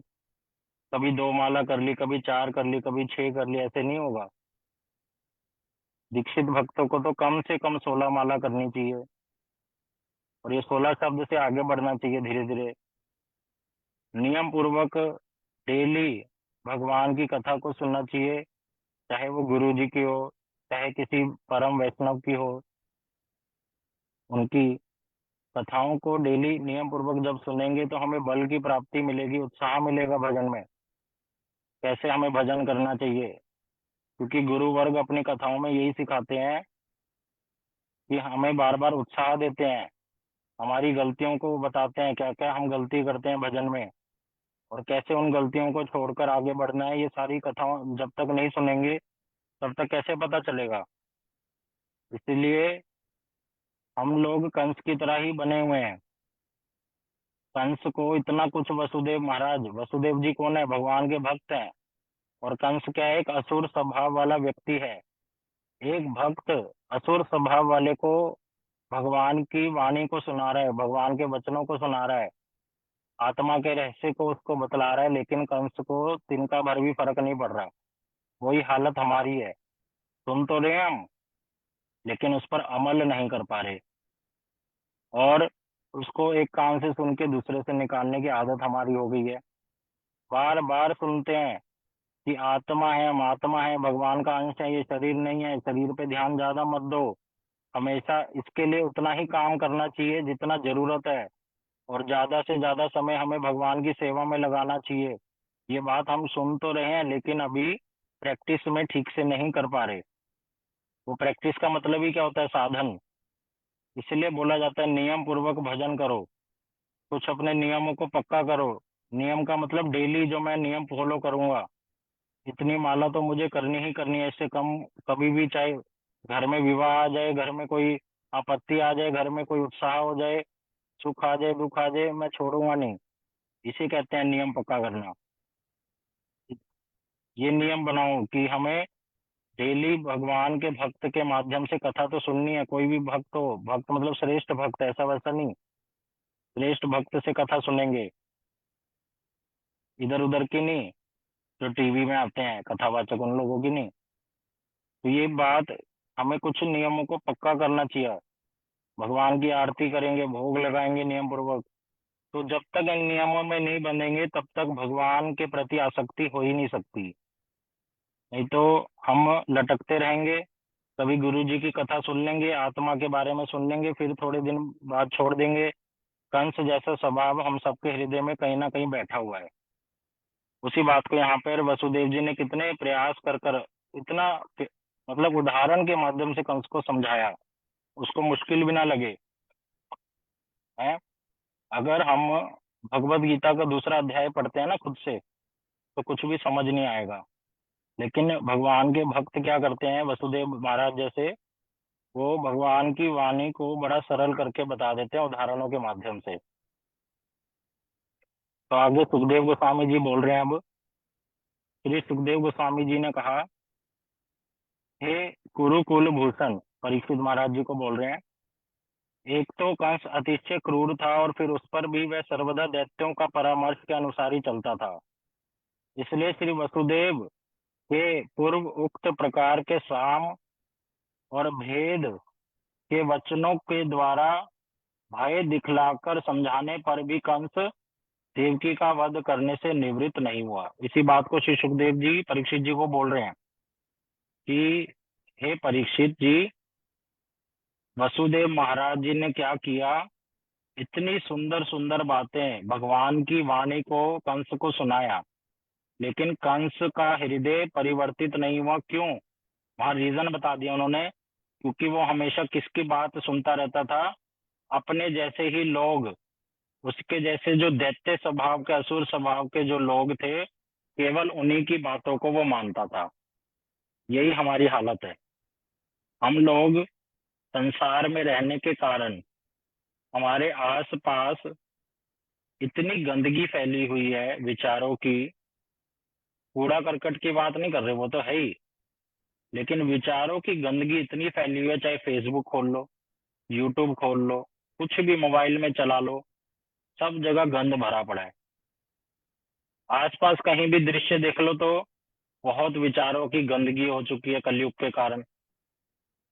कभी 2 माला कर ली, कभी 4 कर ली, कभी 6 कर ली, ऐसे नहीं होगा। दीक्षित भक्तों को तो कम से कम 16 माला करनी चाहिए, और ये 16 शब्द से आगे बढ़ना चाहिए धीरे धीरे। नियम पूर्वक डेली भगवान की कथा को सुनना चाहिए, चाहे वो गुरु जी की हो, चाहे किसी परम वैष्णव की हो। उनकी कथाओं को डेली नियम पूर्वक जब सुनेंगे तो हमें बल की प्राप्ति मिलेगी, उत्साह मिलेगा भजन में, कैसे हमें भजन करना चाहिए। क्योंकि गुरु वर्ग अपनी कथाओं में यही सिखाते हैं कि हमें बार बार उत्साह देते हैं, हमारी गलतियों को बताते हैं, क्या क्या हम गलती करते हैं भजन में, और कैसे उन गलतियों को छोड़कर आगे बढ़ना है। ये सारी कथाओं जब तक नहीं सुनेंगे तब तक कैसे पता चलेगा। इसलिए हम लोग कंस की तरह ही बने हुए हैं। कंस को इतना कुछ वसुदेव महाराज, वसुदेव जी कौन है, भगवान के भक्त हैं। और कंस क्या है, एक असुर स्वभाव वाला व्यक्ति है। एक भक्त असुर स्वभाव वाले को भगवान की वाणी को सुना रहा है, भगवान के वचनों को सुना रहा है, आत्मा के रहस्य को उसको बतला रहा है, लेकिन कंस को तिनका भर भी फर्क नहीं पड़ रहा। वही हालत हमारी है। सुन तो रहे हैं हम, लेकिन उस पर अमल नहीं कर पा रहे, और उसको एक कान से सुन के दूसरे से निकालने की आदत हमारी हो गई है। बार बार सुनते हैं कि आत्मा है, हम आत्मा है, भगवान का अंश है, ये शरीर नहीं है, शरीर पे ध्यान ज्यादा मत दो। हमेशा इसके लिए उतना ही काम करना चाहिए जितना जरूरत है, और ज्यादा से ज्यादा समय हमें भगवान की सेवा में लगाना चाहिए। ये बात हम सुन तो रहे हैं, लेकिन अभी प्रैक्टिस में ठीक से नहीं कर पा रहे। वो प्रैक्टिस का मतलब ही क्या होता है, साधन। इसलिए बोला जाता है नियम पूर्वक भजन करो, कुछ अपने नियमों को पक्का करो। नियम का मतलब डेली जो मैं नियम फॉलो करूंगा, इतनी माला तो मुझे करनी ही करनी है, इससे कम कभी भी, चाहे घर में विवाह आ जाए, घर में कोई आपत्ति आ जाए, घर में कोई उत्साह हो जाए, सुख आ जाए, दुख आ जाए, मैं छोड़ूंगा नहीं। इसे कहते हैं नियम पक्का करना। ये नियम बनाओ कि हमें डेली भगवान के भक्त के माध्यम से कथा तो सुननी है। कोई भी भक्त हो, भक्त मतलब श्रेष्ठ भक्त, ऐसा वैसा नहीं, श्रेष्ठ भक्त से कथा सुनेंगे, इधर उधर की नहीं, जो टीवी में आते हैं कथावाचक, उन लोगों की नहीं। तो ये बात, हमें कुछ नियमों को पक्का करना चाहिए। भगवान की आरती करेंगे, भोग लगाएंगे नियम पूर्वक। तो जब तक इन नियमों में नहीं बंधेंगे तब तक भगवान के प्रति आसक्ति हो ही नहीं सकती। नहीं तो हम लटकते रहेंगे। कभी गुरु जी की कथा सुन लेंगे, आत्मा के बारे में सुन लेंगे, फिर थोड़े दिन बाद छोड़ देंगे। कंस जैसा स्वभाव हम सबके हृदय में कहीं ना कहीं बैठा हुआ है। उसी बात को यहाँ पर वसुदेव जी ने कितने प्रयास कर कर, इतना मतलब उदाहरण के माध्यम से कंस को समझाया, उसको मुश्किल भी ना लगे। है, अगर हम भगवत गीता का दूसरा अध्याय पढ़ते हैं ना खुद से, तो कुछ भी समझ नहीं आएगा। लेकिन भगवान के भक्त क्या करते हैं, वसुदेव महाराज जैसे, वो भगवान की वाणी को बड़ा सरल करके बता देते हैं उदाहरणों के माध्यम से। तो आगे सुखदेव गोस्वामी जी बोल रहे हैं अब श्री सुखदेव गोस्वामी जी ने कहा, हे कुरुकुल भूषण, परीक्षित महाराज जी को बोल रहे हैं, एक तो कंस अतिशय क्रूर था और फिर उस पर भी वह सर्वदा दैत्यों का परामर्श के अनुसार ही चलता था। इसलिए श्री वसुदेव के पूर्व उक्त प्रकार के साम और भेद के वचनों के द्वारा भय दिखलाकर समझाने पर भी कंस देवकी का वध करने से निवृत्त नहीं हुआ। इसी बात को श्री सुखदेव जी परीक्षित जी को बोल रहे हैं कि हे परीक्षित जी, वसुदेव महाराज जी ने क्या किया, इतनी सुंदर सुंदर बातें भगवान की वाणी को कंस को सुनाया, लेकिन कंस का हृदय परिवर्तित नहीं हुआ। क्यों? वहां रीजन बता दिया उन्होंने, क्योंकि वो हमेशा किसकी बात सुनता रहता था? अपने जैसे ही लोग, उसके जैसे जो दैत्य स्वभाव के, असुर स्वभाव के जो लोग थे, केवल उन्हीं की बातों को वो मानता था। यही हमारी हालत है। हम लोग संसार में रहने के कारण हमारे आस पास इतनी गंदगी फैली हुई है विचारों की। कूड़ा करकट की बात नहीं कर रहे, वो तो है ही, लेकिन विचारों की गंदगी इतनी फैली हुई है। चाहे फेसबुक खोल लो, यूट्यूब खोल लो, कुछ भी मोबाइल में चला लो, सब जगह गंद भरा पड़ा है। आसपास कहीं भी दृश्य देख लो तो बहुत विचारों की गंदगी हो चुकी है कलयुग के कारण।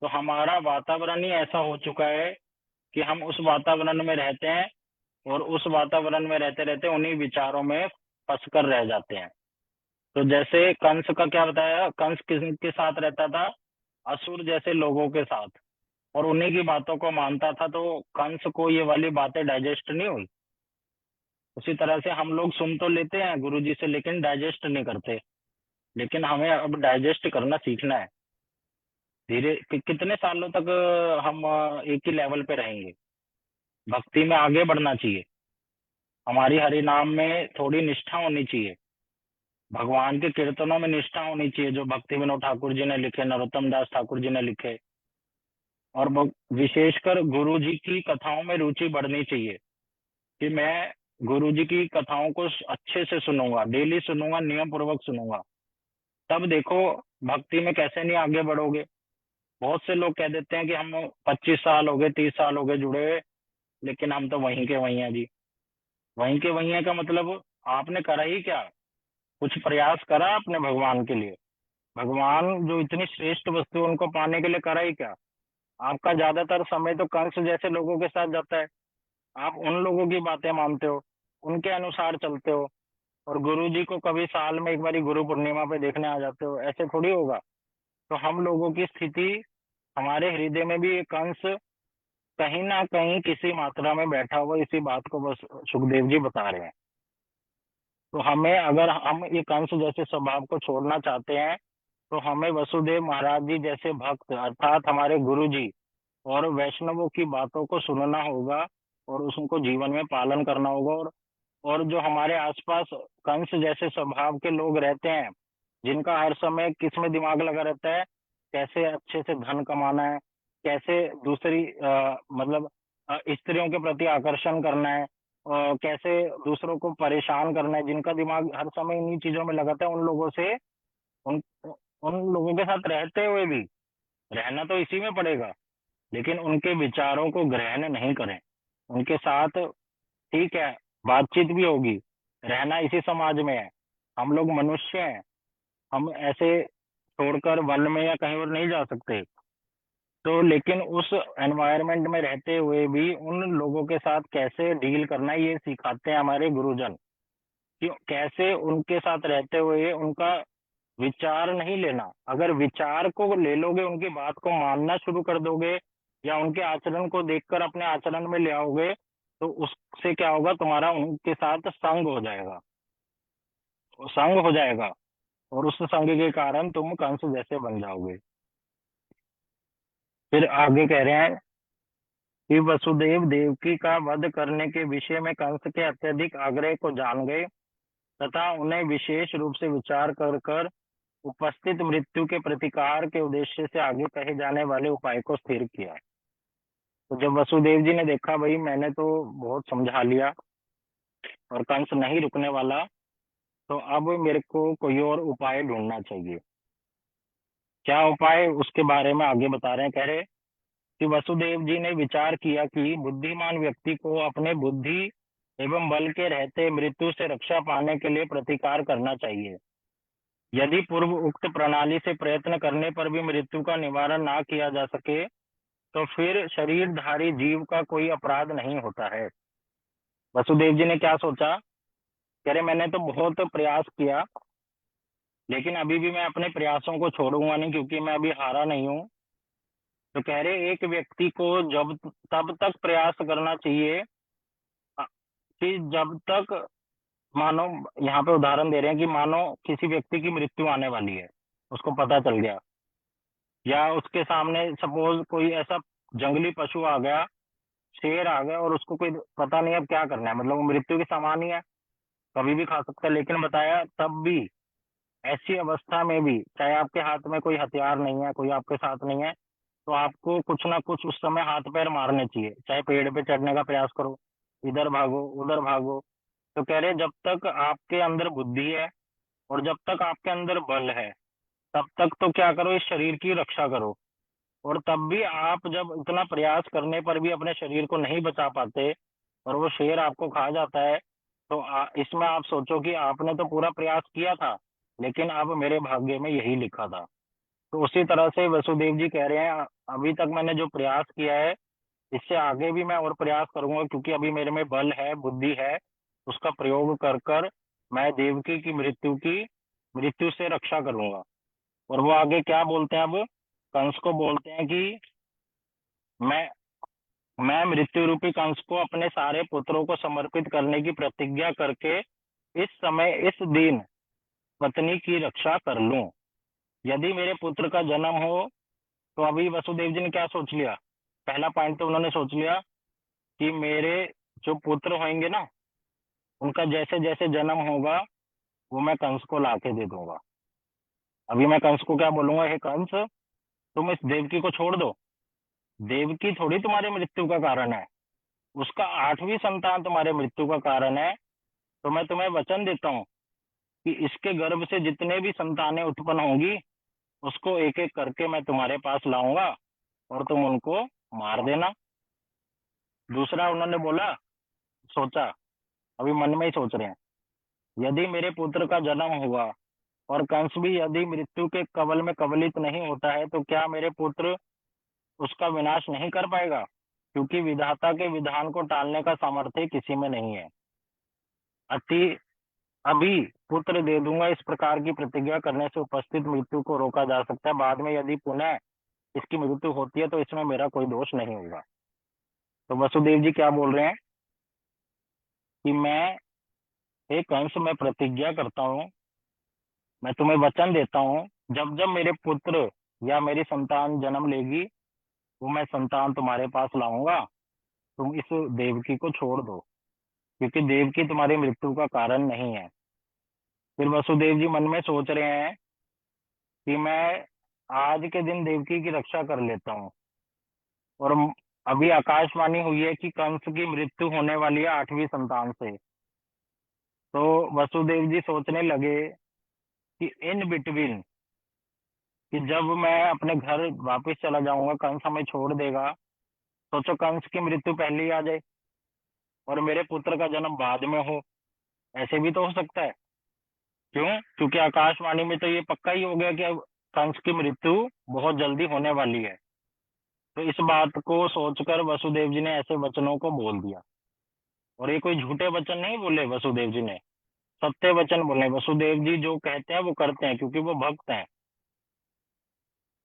तो हमारा वातावरण ही ऐसा हो चुका है कि हम उस वातावरण में रहते हैं और उस वातावरण में रहते रहते उन्हीं विचारों में फंस कर रह जाते हैं। तो जैसे कंस का क्या बताया, कंस किसके साथ रहता था? असुर जैसे लोगों के साथ, और उन्हीं की बातों को मानता था। तो कंस को ये वाली बातें डाइजेस्ट नहीं हुई। उसी तरह से हम लोग सुन तो लेते हैं गुरु जी से, लेकिन डाइजेस्ट नहीं करते। लेकिन हमें अब डाइजेस्ट करना सीखना है। कितने सालों तक हम एक ही लेवल पे रहेंगे? भक्ति में आगे बढ़ना चाहिए। हमारी हरि नाम में थोड़ी निष्ठा होनी चाहिए। भगवान के कीर्तनों में निष्ठा होनी चाहिए, जो भक्ति विनोद ठाकुर जी ने लिखे, नरोत्तम दास ठाकुर जी ने लिखे। और विशेषकर गुरु जी की कथाओं में रुचि बढ़नी चाहिए कि मैं गुरु जी की कथाओं को अच्छे से सुनूंगा, डेली सुनूंगा, नियम पूर्वक सुनूंगा। तब देखो भक्ति में कैसे नहीं आगे बढ़ोगे। बहुत से लोग कह देते हैं कि हम 25 साल हो गए, 30 साल हो गए जुड़े हुए, लेकिन हम तो वहीं के वहीं हैं जी। वहीं के वहीं हैं का मतलब आपने करा ही क्या? कुछ प्रयास करा आपने भगवान के लिए? भगवान जो इतनी श्रेष्ठ वस्तु है, उनको पाने के लिए करा ही क्या? आपका ज्यादातर समय तो कंस जैसे लोगों के साथ जाता है। आप उन लोगों की बातें मानते हो, उनके अनुसार चलते हो, और गुरु जी को कभी साल में एक बारी गुरु पूर्णिमा पे देखने आ जाते हो। ऐसे थोड़ी होगा। तो हम लोगों की स्थिति, हमारे हृदय में भी एक अंश कहीं ना कहीं किसी मात्रा में बैठा हुआ, इसी बात को बस सुखदेव जी बता रहे हैं। तो हमें, अगर हम ये कंस जैसे स्वभाव को छोड़ना चाहते हैं, तो हमें वसुदेव महाराज जी जैसे भक्त, अर्थात हमारे गुरु जी और वैष्णवों की बातों को सुनना होगा और उसको जीवन में पालन करना होगा। और जो हमारे आसपास कंस जैसे स्वभाव के लोग रहते हैं, जिनका हर समय किस में दिमाग लगा रहता है, कैसे अच्छे से धन कमाना है, कैसे दूसरी मतलब स्त्रियों के प्रति आकर्षण करना है, कैसे दूसरों को परेशान करना है, जिनका दिमाग हर समय इन्हीं चीजों में लगाता है, उन लोगों से, उन उन लोगों के साथ रहते हुए भी रहना तो इसी में पड़ेगा, लेकिन उनके विचारों को ग्रहण नहीं करें। उनके साथ ठीक है, बातचीत भी होगी, रहना इसी समाज में है, हम लोग मनुष्य हैं, हम ऐसे छोड़कर वन में या कहीं और नहीं जा सकते। तो लेकिन उस एनवायरनमेंट में रहते हुए भी उन लोगों के साथ कैसे डील करना है, ये सिखाते हैं हमारे गुरुजन। कि कैसे उनके साथ रहते हुए उनका विचार नहीं लेना। अगर विचार को ले लोगे, उनकी बात को मानना शुरू कर दोगे, या उनके आचरण को देखकर अपने आचरण में ले आओगे, तो उससे क्या होगा, तुम्हारा उनके साथ संग हो जाएगा, संग हो जाएगा, और उस संग के कारण तुम कंस जैसे बन जाओगे। फिर आगे कह रहे हैं कि वसुदेव देवकी का वध करने के विषय में कंस के अत्यधिक आग्रह को जान गए तथा उन्हें विशेष रूप से विचार कर कर उपस्थित मृत्यु के प्रतिकार के उद्देश्य से आगे कहे जाने वाले उपाय को स्थिर किया। तो जब वसुदेव जी ने देखा, भाई मैंने तो बहुत समझा लिया और कंस नहीं रुकने वाला, तो अब मेरे को कोई और उपाय ढूंढना चाहिए। क्या उपाय, उसके बारे में आगे बता रहे हैं। कह रहे कि वसुदेव जी ने विचार किया कि बुद्धिमान व्यक्ति को अपने बुद्धि एवं बल के रहते मृत्यु से रक्षा पाने के लिए प्रतिकार करना चाहिए। यदि पूर्व उक्त प्रणाली से प्रयत्न करने पर भी मृत्यु का निवारण ना किया जा सके तो फिर शरीरधारी जीव का कोई अपराध नहीं होता है। वसुदेव जी ने क्या सोचा, कह रहे मैंने तो बहुत प्रयास किया, लेकिन अभी भी मैं अपने प्रयासों को छोड़ूंगा नहीं, क्योंकि मैं अभी हारा नहीं हूँ। तो कह रहे एक व्यक्ति को जब तब तक प्रयास करना चाहिए कि जब तक, मानो, यहाँ पे उदाहरण दे रहे हैं कि मानो किसी व्यक्ति की मृत्यु आने वाली है, उसको पता चल गया, या उसके सामने सपोज कोई ऐसा जंगली पशु आ गया, शेर आ गया, और उसको कोई पता नहीं अब क्या करना है, मतलब वो मृत्यु के समान ही है, कभी भी खा सकता है। लेकिन बताया तब भी, ऐसी अवस्था में भी, चाहे आपके हाथ में कोई हथियार नहीं है, कोई आपके साथ नहीं है, तो आपको कुछ ना कुछ उस समय हाथ पैर मारने चाहिए। चाहे पेड़ पे चढ़ने का प्रयास करो, इधर भागो उधर भागो। तो कह रहे जब तक आपके अंदर बुद्धि है और जब तक आपके अंदर बल है, तब तक तो क्या करो, इस शरीर की रक्षा करो। और तब भी आप जब इतना प्रयास करने पर भी अपने शरीर को नहीं बचा पाते और वो शेर आपको खा जाता है, तो इसमें आप सोचो कि आपने तो पूरा प्रयास किया था, लेकिन अब मेरे भाग्य में यही लिखा था। तो उसी तरह से वसुदेव जी कह रहे हैं, अभी तक मैंने जो प्रयास किया है, इससे आगे भी मैं और प्रयास करूंगा, क्योंकि अभी मेरे में बल है, बुद्धि है, उसका प्रयोग कर कर मैं देवकी की मृत्यु से रक्षा करूंगा। और वो आगे क्या बोलते हैं अब, कंस को बोलते हैं कि मैं मैं मृत्यु रूपी कंस को अपने सारे पुत्रों को समर्पित करने की प्रतिज्ञा करके इस समय इस दिन पत्नी की रक्षा कर लूं। यदि मेरे पुत्र का जन्म हो, तो अभी वसुदेव जी ने क्या सोच लिया, पहला पॉइंट तो उन्होंने सोच लिया कि मेरे जो पुत्र होंगे ना, उनका जैसे जैसे जन्म होगा वो मैं कंस को लाके दे दूंगा। अभी मैं कंस को क्या बोलूंगा, हे कंस, तुम इस देवकी को छोड़ दो, देवकी थोड़ी तुम्हारी मृत्यु का कारण है, उसका 8वीं संतान तुम्हारे मृत्यु का कारण है। तो मैं तुम्हें वचन देता हूँ कि इसके गर्भ से जितने भी संतानें उत्पन्न होंगी, उसको एक एक करके मैं तुम्हारे पास लाऊंगा और तुम उनको मार देना। दूसरा उन्होंने बोला, सोचा, अभी मन में ही सोच रहे हैं, यदि मेरे पुत्र का जन्म हुआ और कंस भी यदि मृत्यु के कवल में कवलित नहीं होता है, तो क्या मेरे पुत्र उसका विनाश नहीं कर पाएगा, क्योंकि विधाता के विधान को टालने का सामर्थ्य किसी में नहीं है। अति अभी पुत्र दे दूंगा, इस प्रकार की प्रतिज्ञा करने से उपस्थित मृत्यु को रोका जा सकता है। बाद में यदि पुनः इसकी मृत्यु होती है तो इसमें मेरा कोई दोष नहीं होगा। तो वसुदेव जी क्या बोल रहे हैं कि मैं, एक कंस, मैं प्रतिज्ञा करता हूँ, मैं तुम्हें वचन देता हूँ, जब जब मेरे पुत्र या मेरी संतान जन्म लेगी, वो मैं संतान तुम्हारे पास लाऊंगा, तुम इस देवकी को छोड़ दो, क्योंकि देवकी तुम्हारी मृत्यु का कारण नहीं है। फिर वसुदेव जी मन में सोच रहे हैं कि मैं आज के दिन देवकी की रक्षा कर लेता हूँ। और अभी आकाशवाणी हुई है कि कंस की मृत्यु होने वाली है 8वीं संतान से। तो वसुदेव जी सोचने लगे कि इन बिटवीन, कि जब मैं अपने घर वापस चला जाऊंगा, कंस हमें छोड़ देगा, सोचो कंस की मृत्यु पहले ही आ जाए और मेरे पुत्र का जन्म बाद में हो, ऐसे भी तो हो सकता है। क्यों? क्योंकि आकाशवाणी में तो ये पक्का ही हो गया कि अब कंस की मृत्यु बहुत जल्दी होने वाली है। तो इस बात को सोचकर वसुदेव जी ने ऐसे वचनों को बोल दिया। और ये कोई झूठे वचन नहीं बोले वसुदेव जी ने, सत्य वचन बोले। वसुदेव जी जो कहते हैं वो करते हैं, क्योंकि वो भक्त हैं।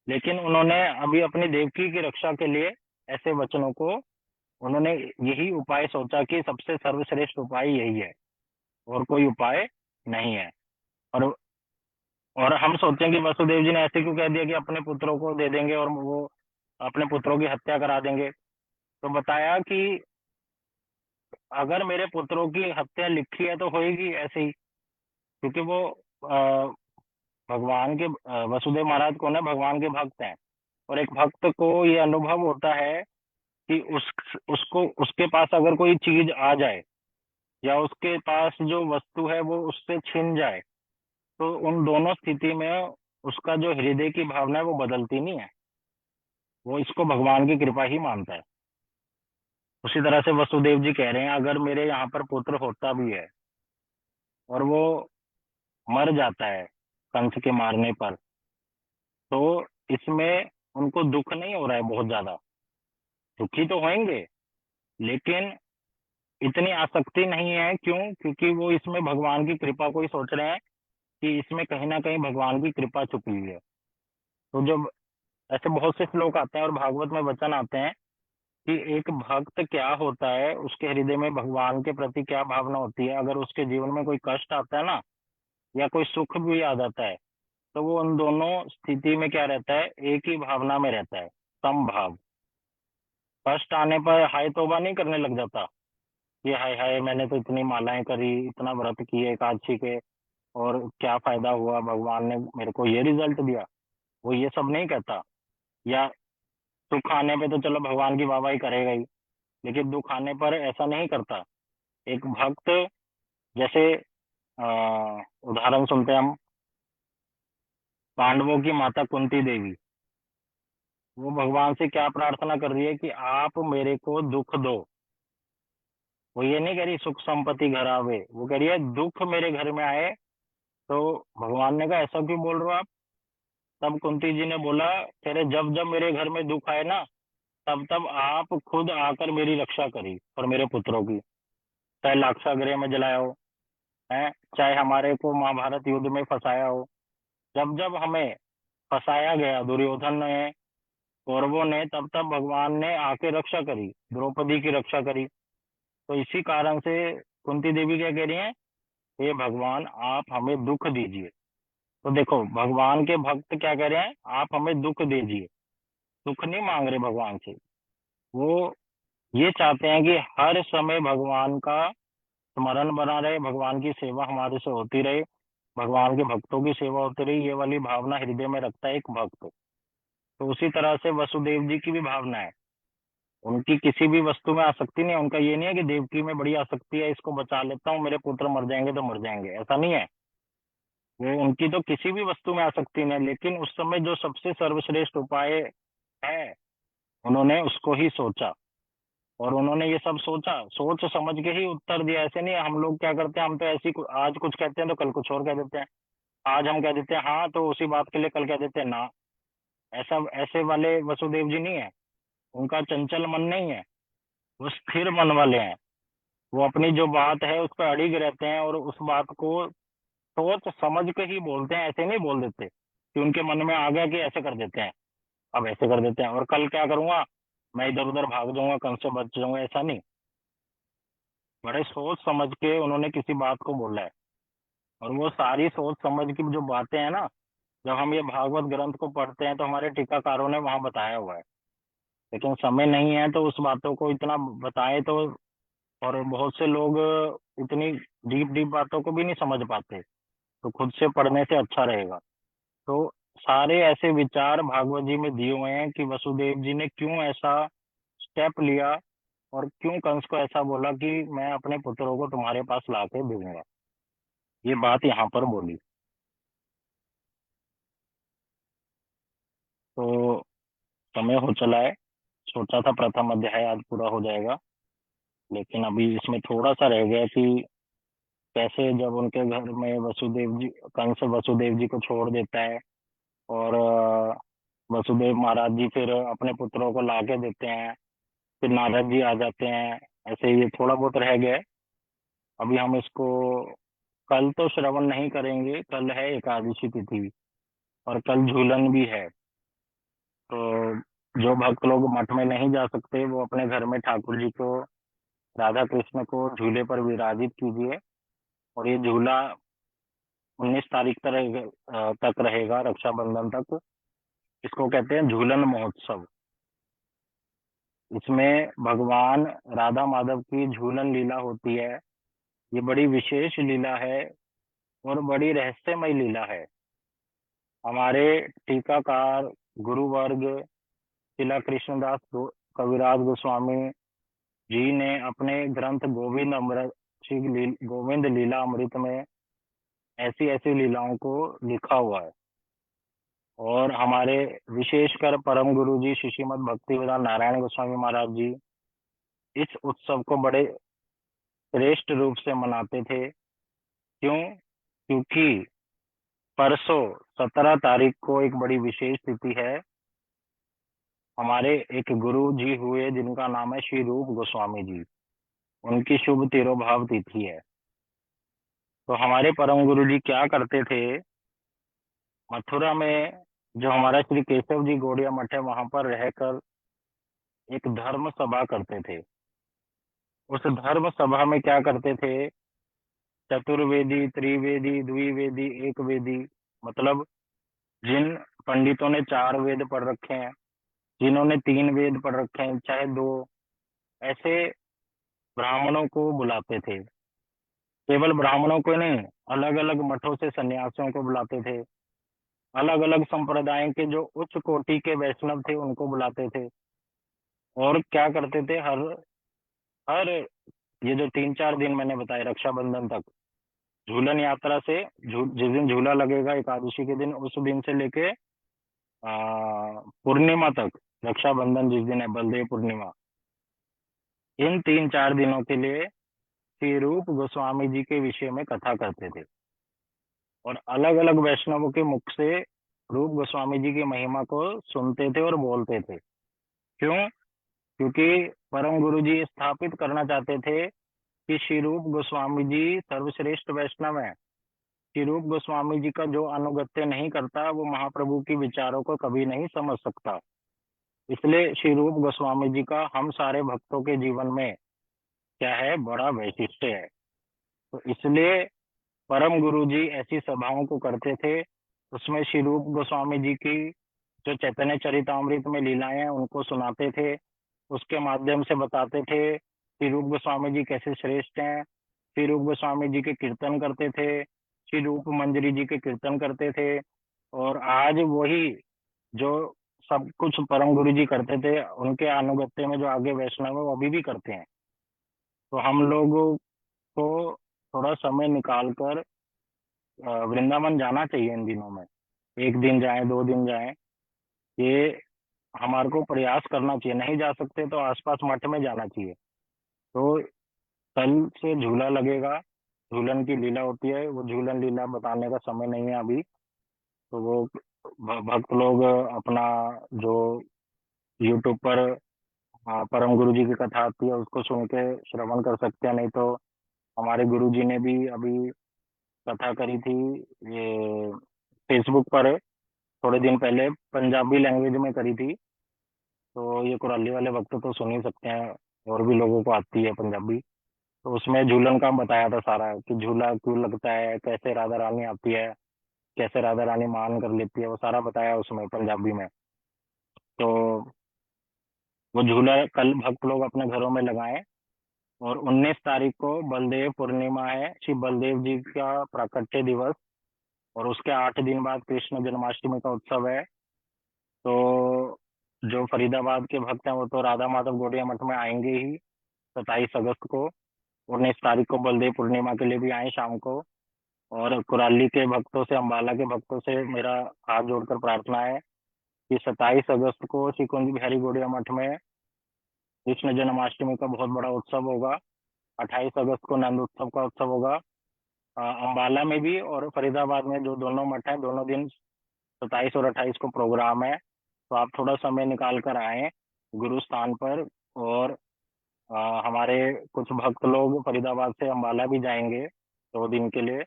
लेकिन उन्होंने अभी अपनी देवकी की रक्षा के लिए ऐसे वचनों को, उन्होंने यही उपाय सोचा कि सबसे सर्वश्रेष्ठ उपाय यही है, और कोई उपाय नहीं है। और और हम सोचें कि वसुदेव जी ने ऐसे क्यों कह दिया कि अपने पुत्रों को दे देंगे और वो अपने पुत्रों की हत्या करा देंगे। तो बताया कि अगर मेरे पुत्रों की हत्या लिखी है तो होएगी ऐसे ही, क्योंकि वो भगवान के, वसुदेव महाराज कौन है, भगवान के भक्त हैं। और एक भक्त को ये अनुभव होता है कि उसको उसके पास अगर कोई चीज आ जाए, या उसके पास जो वस्तु है वो उससे छिन जाए, तो उन दोनों स्थिति में उसका जो हृदय की भावना है वो बदलती नहीं है, वो इसको भगवान की कृपा ही मानता है। उसी तरह से वसुदेव जी कह रहे हैं, अगर मेरे यहाँ पर पुत्र होता भी है और वो मर जाता है कंस के मारने पर, तो इसमें उनको दुख नहीं हो रहा है बहुत ज्यादा, दुखी तो होंगे लेकिन इतनी आसक्ति नहीं है। क्यों? क्योंकि वो इसमें भगवान की कृपा को ही सोच रहे हैं कि इसमें कहीं ना कहीं भगवान की कृपा छुपी हुई है। तो जब ऐसे बहुत से श्लोक आते हैं और भागवत में वचन आते हैं कि एक भक्त क्या होता है, उसके हृदय में भगवान के प्रति क्या भावना होती है, अगर उसके जीवन में कोई कष्ट आता है ना, या कोई सुख भी आ जाता है, तो वो उन दोनों स्थिति में क्या रहता है, एक ही भावना में रहता है, समभाव। कष्ट आने पर हाय तौबा नहीं करने लग जाता कि हाय हाय मैंने तो इतनी मालाएं करी, इतना व्रत किए एकादशी के, और क्या फायदा हुआ, भगवान ने मेरे को ये रिजल्ट दिया। वो ये सब नहीं कहता। या सुख आने पे तो चलो भगवान की वाहवाही करेगा ही, लेकिन दुख आने पर ऐसा नहीं करता। एक भक्त जैसे उदाहरण सुनते हैं हम, पांडवों की माता कुंती देवी, वो भगवान से क्या प्रार्थना कर रही है कि आप मेरे को दुख दो। वो ये नहीं कह रही सुख संपत्ति घर आवे, वो कह रही है दुख मेरे घर में आए। तो भगवान ने कहा ऐसा क्यों बोल रहे हो आप? तब कुंती जी ने बोला, कह रहे जब जब मेरे घर में दुख आए ना, तब तब आप खुद आकर मेरी रक्षा करी और मेरे पुत्रों की, चाहे लाक्षागृह में जलाया हो, है, चाहे हमारे को महाभारत युद्ध में फंसाया हो। जब जब हमें फंसाया गया दुर्योधन ने, कौरवों ने, तब तब भगवान ने आके रक्षा करी, द्रौपदी की रक्षा करी। तो इसी कारण से कुंती देवी क्या कह रही है, हे भगवान आप हमें दुख दीजिए। तो देखो भगवान के भक्त क्या कह रहे हैं, आप हमें दुख दीजिए। दुख नहीं मांग रहे भगवान से, वो ये चाहते हैं कि हर समय भगवान का स्मरण बना रहे, भगवान की सेवा हमारे से होती रहे, भगवान के भक्तों की सेवा होती रही, ये वाली भावना हृदय में रखता है एक भक्त। तो उसी तरह से वसुदेव जी की भी भावना है, उनकी किसी भी वस्तु में आसक्ति नहीं है। उनका ये नहीं है कि देवकी में बड़ी आसक्ति है, इसको बचा लेता हूँ, मेरे पुत्र मर जाएंगे तो मर जाएंगे, ऐसा नहीं है। वो उनकी तो किसी भी वस्तु में आसक्ति नहीं है, लेकिन उस समय जो सबसे सर्वश्रेष्ठ उपाय है उन्होंने उसको ही सोचा। और उन्होंने ये सब सोचा, सोच समझ के ही उत्तर दिया। ऐसे नहीं हम लोग क्या करते हैं, हम तो ऐसी आज कुछ कहते हैं तो कल कुछ और कह देते हैं। आज हम कह देते हैं हाँ, तो उसी बात के लिए कल कह देते हैं ना। ऐसा ऐसे वाले वसुदेव जी नहीं है, उनका चंचल मन नहीं है, वो स्थिर मन वाले हैं। वो अपनी जो बात है उस पर अड़िग रहते हैं और उस बात को सोच समझ के ही बोलते हैं। ऐसे नहीं बोल देते कि उनके मन में आ गया कि ऐसे कर देते हैं, अब ऐसे कर देते हैं और कल क्या करूंगा, मैं इधर उधर भाग जाऊंगा, कल से बच जाऊंगा, ऐसा नहीं। बड़े सोच समझ के उन्होंने किसी बात को बोला है। और वो सारी सोच समझ की जो बातें हैं ना, जब हम ये भागवत ग्रंथ को पढ़ते हैं तो हमारे टीकाकारों ने वहां बताया हुआ है, लेकिन समय नहीं है तो उस बातों को इतना बताए तो। और बहुत से लोग इतनी डीप डीप बातों को भी नहीं समझ पाते, तो खुद से पढ़ने से अच्छा रहेगा। तो सारे ऐसे विचार भागवत जी में दिए हुए हैं कि वसुदेव जी ने क्यों ऐसा स्टेप लिया और क्यों कंस को ऐसा बोला कि मैं अपने पुत्रों को तुम्हारे पास ला के दूंगा। ये बात यहाँ पर बोली। तो समय हो चला है, सोचा था प्रथम अध्याय आज पूरा हो जाएगा, लेकिन अभी इसमें थोड़ा सा रह गया कि कैसे जब उनके घर में वसुदेव जी, कंस वसुदेव जी को छोड़ देता है और वसुदेव महाराज जी फिर अपने पुत्रों को ला के देते हैं, फिर नारद जी आ जाते हैं। ऐसे ये थोड़ा बहुत रह गया है। अभी हम इसको कल तो श्रवण नहीं करेंगे, कल है एकादशी तिथि और कल झूलन भी है। तो जो भक्त लोग मठ में नहीं जा सकते वो अपने घर में ठाकुर जी को, राधा कृष्ण को झूले पर विराजित कीजिए। और ये झूला 19 तारीख तक रहेगा, रक्षाबंधन तक। इसको कहते हैं झूलन महोत्सव। इसमें भगवान राधा माधव की झूलन लीला होती है। ये बड़ी विशेष लीला है और बड़ी रहस्यमय लीला है। हमारे टीकाकार गुरु वर्ग शिला कृष्णदास कविराज गोस्वामी जी ने अपने ग्रंथ गोविंद अमृत गोविंद लीला अमृत में ऐसी ऐसी लीलाओं को लिखा हुआ है। और हमारे विशेषकर परम गुरु जी शिशीमद भक्ति वेदांत नारायण गोस्वामी महाराज जी इस उत्सव को बड़े श्रेष्ठ रूप से मनाते थे। क्यों? क्योंकि परसों 17 तारीख को एक बड़ी विशेष तिथि है। हमारे एक गुरु जी हुए जिनका नाम है श्री रूप गोस्वामी जी, उनकी शुभ तिरोभाव तिथि है। तो हमारे परम गुरु जी क्या करते थे, मथुरा में जो हमारा श्री केशव जी गौड़िया मठ है वहां पर रहकर एक धर्म सभा करते थे। उस धर्म सभा में क्या करते थे, चतुर्वेदी, त्रिवेदी, द्विवेदी, एक वेदी, मतलब जिन पंडितों ने 4 वेद पढ़ रखे हैं, जिन्होंने 3 वेद पढ़ रखे हैं, चाहे 2, ऐसे ब्राह्मणों को बुलाते थे। केवल ब्राह्मणों को नहीं, अलग अलग मठों से सन्यासियों को बुलाते थे। अलग अलग संप्रदायों के जो उच्च कोटि के वैष्णव थे उनको बुलाते थे। और क्या करते थे, हर हर ये जो 3-4 दिन मैंने बताया रक्षाबंधन तक, झूलन यात्रा से जिस दिन झूला लगेगा एकादशी के दिन, उस दिन से लेके पूर्णिमा तक, रक्षाबंधन जिस दिन है बलदेव पूर्णिमा, इन 3-4 दिनों के लिए श्री रूप गोस्वामी जी के विषय में कथा करते थे। और अलग अलग वैष्णवों के मुख से रूप गोस्वामी जी की महिमा को सुनते थे और बोलते थे। क्यों? क्योंकि परम गुरु जी स्थापित करना चाहते थे कि श्री रूप गोस्वामी जी सर्वश्रेष्ठ वैष्णव है। श्री रूप गोस्वामी जी का जो अनुगत्य नहीं करता वो महाप्रभु की विचारों को कभी नहीं समझ सकता। इसलिए श्री रूप गोस्वामी जी का हम सारे भक्तों के जीवन में क्या है, बड़ा वैशिष्ट्य है। तो इसलिए परम गुरु जी ऐसी सभाओं को करते थे। उसमें श्री रूप गोस्वामी जी की जो चैतन्य चरितामृत में लीलाएं हैं उनको सुनाते थे, उसके माध्यम से बताते थे श्री रूप गोस्वामी जी कैसे श्रेष्ठ हैं। श्री रूप गोस्वामी जी के कीर्तन करते थे, श्री रूप मंजरी जी के कीर्तन करते थे। और आज वही जो सब कुछ परम गुरु जी करते थे, उनके अनुगत्य में जो आगे वैष्णव है वो अभी भी करते हैं। तो हम लोगों को थोड़ा समय निकाल कर वृंदावन जाना चाहिए इन दिनों में। 1 दिन जाएं, 2 दिन जाएं, ये हमारे को प्रयास करना चाहिए। नहीं जा सकते तो आसपास मठ में जाना चाहिए। तो कल से झूला लगेगा, झूलन की लीला होती है, वो झूलन लीला बताने का समय नहीं है अभी। तो वो भक्त लोग अपना जो यूट्यूब पर परम गुरु जी की कथा आती है उसको सुन के श्रवण कर सकते हैं। नहीं तो हमारे गुरु जी ने भी अभी कथा करी थी ये फेसबुक पर, थोड़े दिन पहले पंजाबी लैंग्वेज में करी थी। तो ये कुराली वाले भक्त तो सुन ही सकते हैं, और भी लोगों को आती है पंजाबी। तो उसमें झूलन का बताया था सारा, कि झूला क्यों लगता है, कैसे राधा रानी आती है, कैसे राधा रानी मान कर लेती है, वो सारा बताया उसमें पंजाबी में। तो वो झूला कल भक्त लोग अपने घरों में लगाएं। और 19 तारीख को बलदेव पूर्णिमा है, श्री बलदेव जी का प्राकट्य दिवस। और उसके 8 दिन बाद कृष्ण जन्माष्टमी का उत्सव है। तो जो फरीदाबाद के भक्त हैं वो तो राधा माधव गौड़िया मठ में आएंगे ही 27 अगस्त को। 19 तारीख को बलदेव पूर्णिमा के लिए भी आए शाम को। और कुराली के भक्तों से, अम्बाला के भक्तों से मेरा हाथ जोड़कर प्रार्थना है कि 27 अगस्त को श्री कुंज बिहारी गौड़िया मठ में कृष्ण जन्माष्टमी का बहुत बड़ा उत्सव होगा। 28 अगस्त को नंद उत्सव का उत्सव होगा। अम्बाला में भी और फरीदाबाद में, जो दोनों मठ हैं, दोनों दिन 27 और 28 को प्रोग्राम है। तो आप थोड़ा समय निकाल कर आए गुरु स्थान पर। और हमारे कुछ भक्त लोग फरीदाबाद से अम्बाला भी जाएंगे 2 दिन के लिए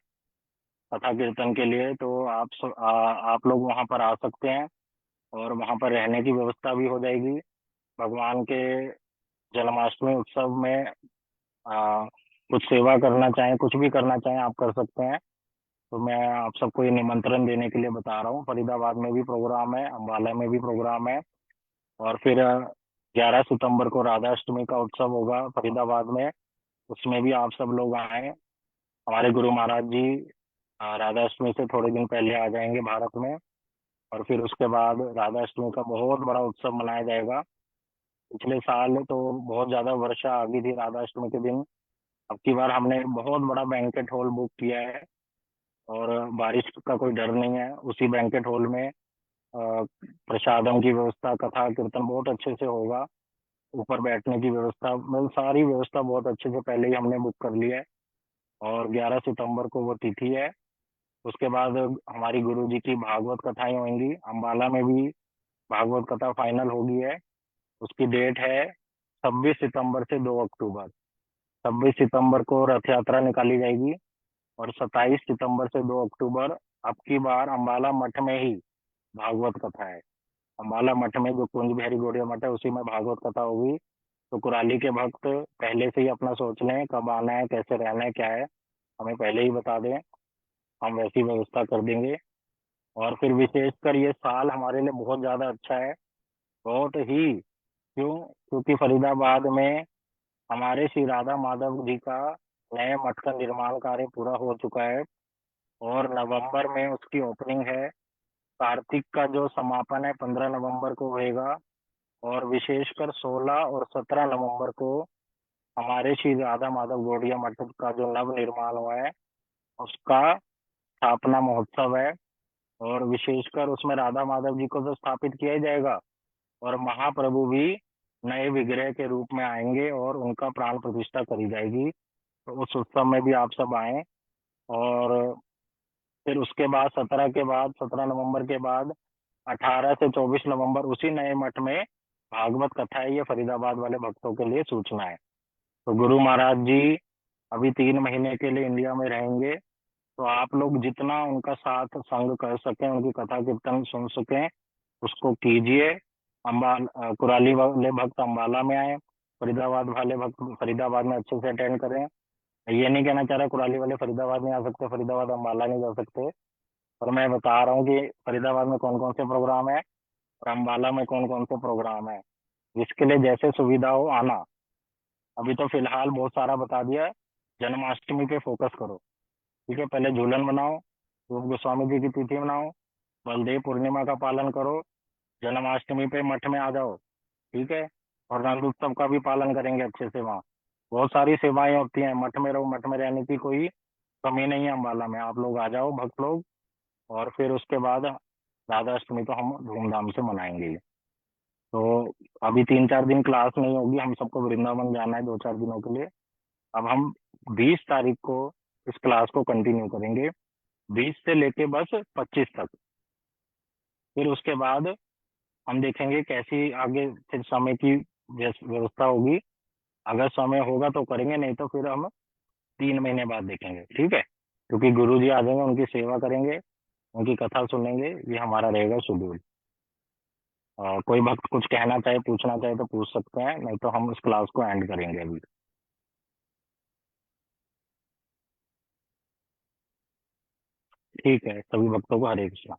कथा कीर्तन के लिए। तो आप लोग वहां पर आ सकते हैं, और वहां पर रहने की व्यवस्था भी हो जाएगी। भगवान के जन्माष्टमी उत्सव में आ, कुछ सेवा करना चाहें, कुछ भी करना चाहें, आप कर सकते हैं। तो मैं आप सबको ये निमंत्रण देने के लिए बता रहा हूँ। फरीदाबाद में भी प्रोग्राम है, अम्बाला में भी प्रोग्राम है। और फिर 11 सितंबर को राधा अष्टमी का उत्सव होगा फरीदाबाद में, उसमें भी आप सब लोग आए। हमारे गुरु महाराज जी राधा अष्टमी से थोड़े दिन पहले आ जाएंगे भारत में। और फिर उसके बाद राधा अष्टमी का बहुत बड़ा उत्सव मनाया जाएगा। पिछले साल तो बहुत ज्यादा वर्षा आ गई थी राधा अष्टमी के दिन, अब की बार हमने बहुत बड़ा बैंकेट हॉल बुक किया है, और बारिश का कोई डर नहीं है। उसी बैंकेट हॉल में प्रसादम की व्यवस्था, कथा कीर्तन बहुत अच्छे से होगा। ऊपर बैठने की व्यवस्था, मतलब सारी व्यवस्था बहुत अच्छे से पहले ही हमने बुक कर ली है। और 11 सितंबर को वो तिथि है। उसके बाद हमारी गुरु जी की भागवत कथाएं होंगी। अम्बाला में भी भागवत कथा फाइनल हो गई है। उसकी डेट है 26 सितंबर से 2 अक्टूबर। 26 सितंबर को रथ यात्रा निकाली जाएगी, और 27 सितंबर से 2 अक्टूबर अब की बार अम्बाला मठ में ही भागवत कथा है। अम्बाला मठ में जो कुंज बिहारी गौड़िया मठ है, उसी में भागवत कथा होगी। तो कुराली के भक्त पहले से ही अपना सोच लें कब आना है, कैसे रहना है, क्या है, हमें पहले ही बता दें, हम वैसी व्यवस्था कर देंगे। और फिर विशेषकर ये साल हमारे लिए बहुत ज्यादा अच्छा है, बहुत ही। क्यों? क्योंकि फरीदाबाद में हमारे श्री राधा माधव जी का नए मठ का निर्माण कार्य पूरा हो चुका है, और नवंबर में उसकी ओपनिंग है। कार्तिक का जो समापन है 15 नवंबर को होएगा। और विशेषकर 16 और 17 नवंबर को हमारे श्री राधा माधव गौड़िया मठ का जो नव निर्माण हुआ है, उसका स्थापना महोत्सव है। और विशेषकर उसमें राधा माधव जी को तो स्थापित किया ही जाएगा, और महाप्रभु भी नए विग्रह के रूप में आएंगे और उनका प्राण प्रतिष्ठा करी जाएगी। तो उस उत्सव में भी आप सब आए। और फिर उसके बाद 17 के बाद, 17 नवंबर के बाद 18 से 24 नवंबर उसी नए मठ में भागवत कथा है। ये फरीदाबाद वाले भक्तों के लिए सूचना है। तो गुरु महाराज जी अभी 3 महीने के लिए इंडिया में रहेंगे। तो आप लोग जितना उनका साथ संग कर सकें, उनकी कथा कीर्तन सुन सकें, उसको कीजिए। कुराली वाले भक्त अम्बाला में आए, फरीदाबाद वाले भक्त फरीदाबाद में अच्छे से अटेंड करें। ये नहीं कहना चाह रहा कुराली वाले फरीदाबाद नहीं आ सकते, फरीदाबाद अम्बाला नहीं जा सकते, पर मैं बता रहा हूँ कि फरीदाबाद में कौन कौन से प्रोग्राम है और अम्बाला में कौन कौन से प्रोग्राम है। जिसके लिए जैसे सुविधा हो आना। अभी तो फिलहाल बहुत सारा बता दिया है। जन्माष्टमी पे फोकस करो। ठीक है, पहले झूलन मनाओ, रूप गोस्वामी जी की तिथि मनाओ, बलदेव पूर्णिमा का पालन करो, जन्माष्टमी पे मठ में आ जाओ। ठीक है। और नंद उत्सव का भी पालन करेंगे अच्छे से वहाँ। बहुत सारी सेवाएं होती हैं, मठ में रहो, मठ में रहने की कोई कमी नहीं है अम्बाला में। आप लोग आ जाओ भक्त लोग। और फिर उसके बाद राधा अष्टमी तो हम धूमधाम से मनाएंगे ही। तो अभी 3-4 दिन क्लास नहीं होगी, हम सबको वृंदावन जाना है 2-4 दिनों के लिए। अब हम 20 तारीख को इस क्लास को कंटिन्यू करेंगे, 20 से लेके बस 25 तक। फिर उसके बाद हम देखेंगे कैसी आगे फिर समय की व्यवस्था होगी। अगर समय होगा तो करेंगे, नहीं तो फिर हम 3 महीने बाद देखेंगे। ठीक है, क्योंकि गुरु जी आ जाएंगे, उनकी सेवा करेंगे, उनकी कथा सुनेंगे, ये हमारा रहेगा शेड्यूल। कोई भक्त कुछ कहना चाहे, पूछना चाहे तो पूछ सकते हैं, नहीं तो हम इस क्लास को एंड करेंगे अभी। ठीक है, सभी भक्तों को हरे कृष्णा।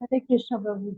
हरे कृष्ण प्रभु।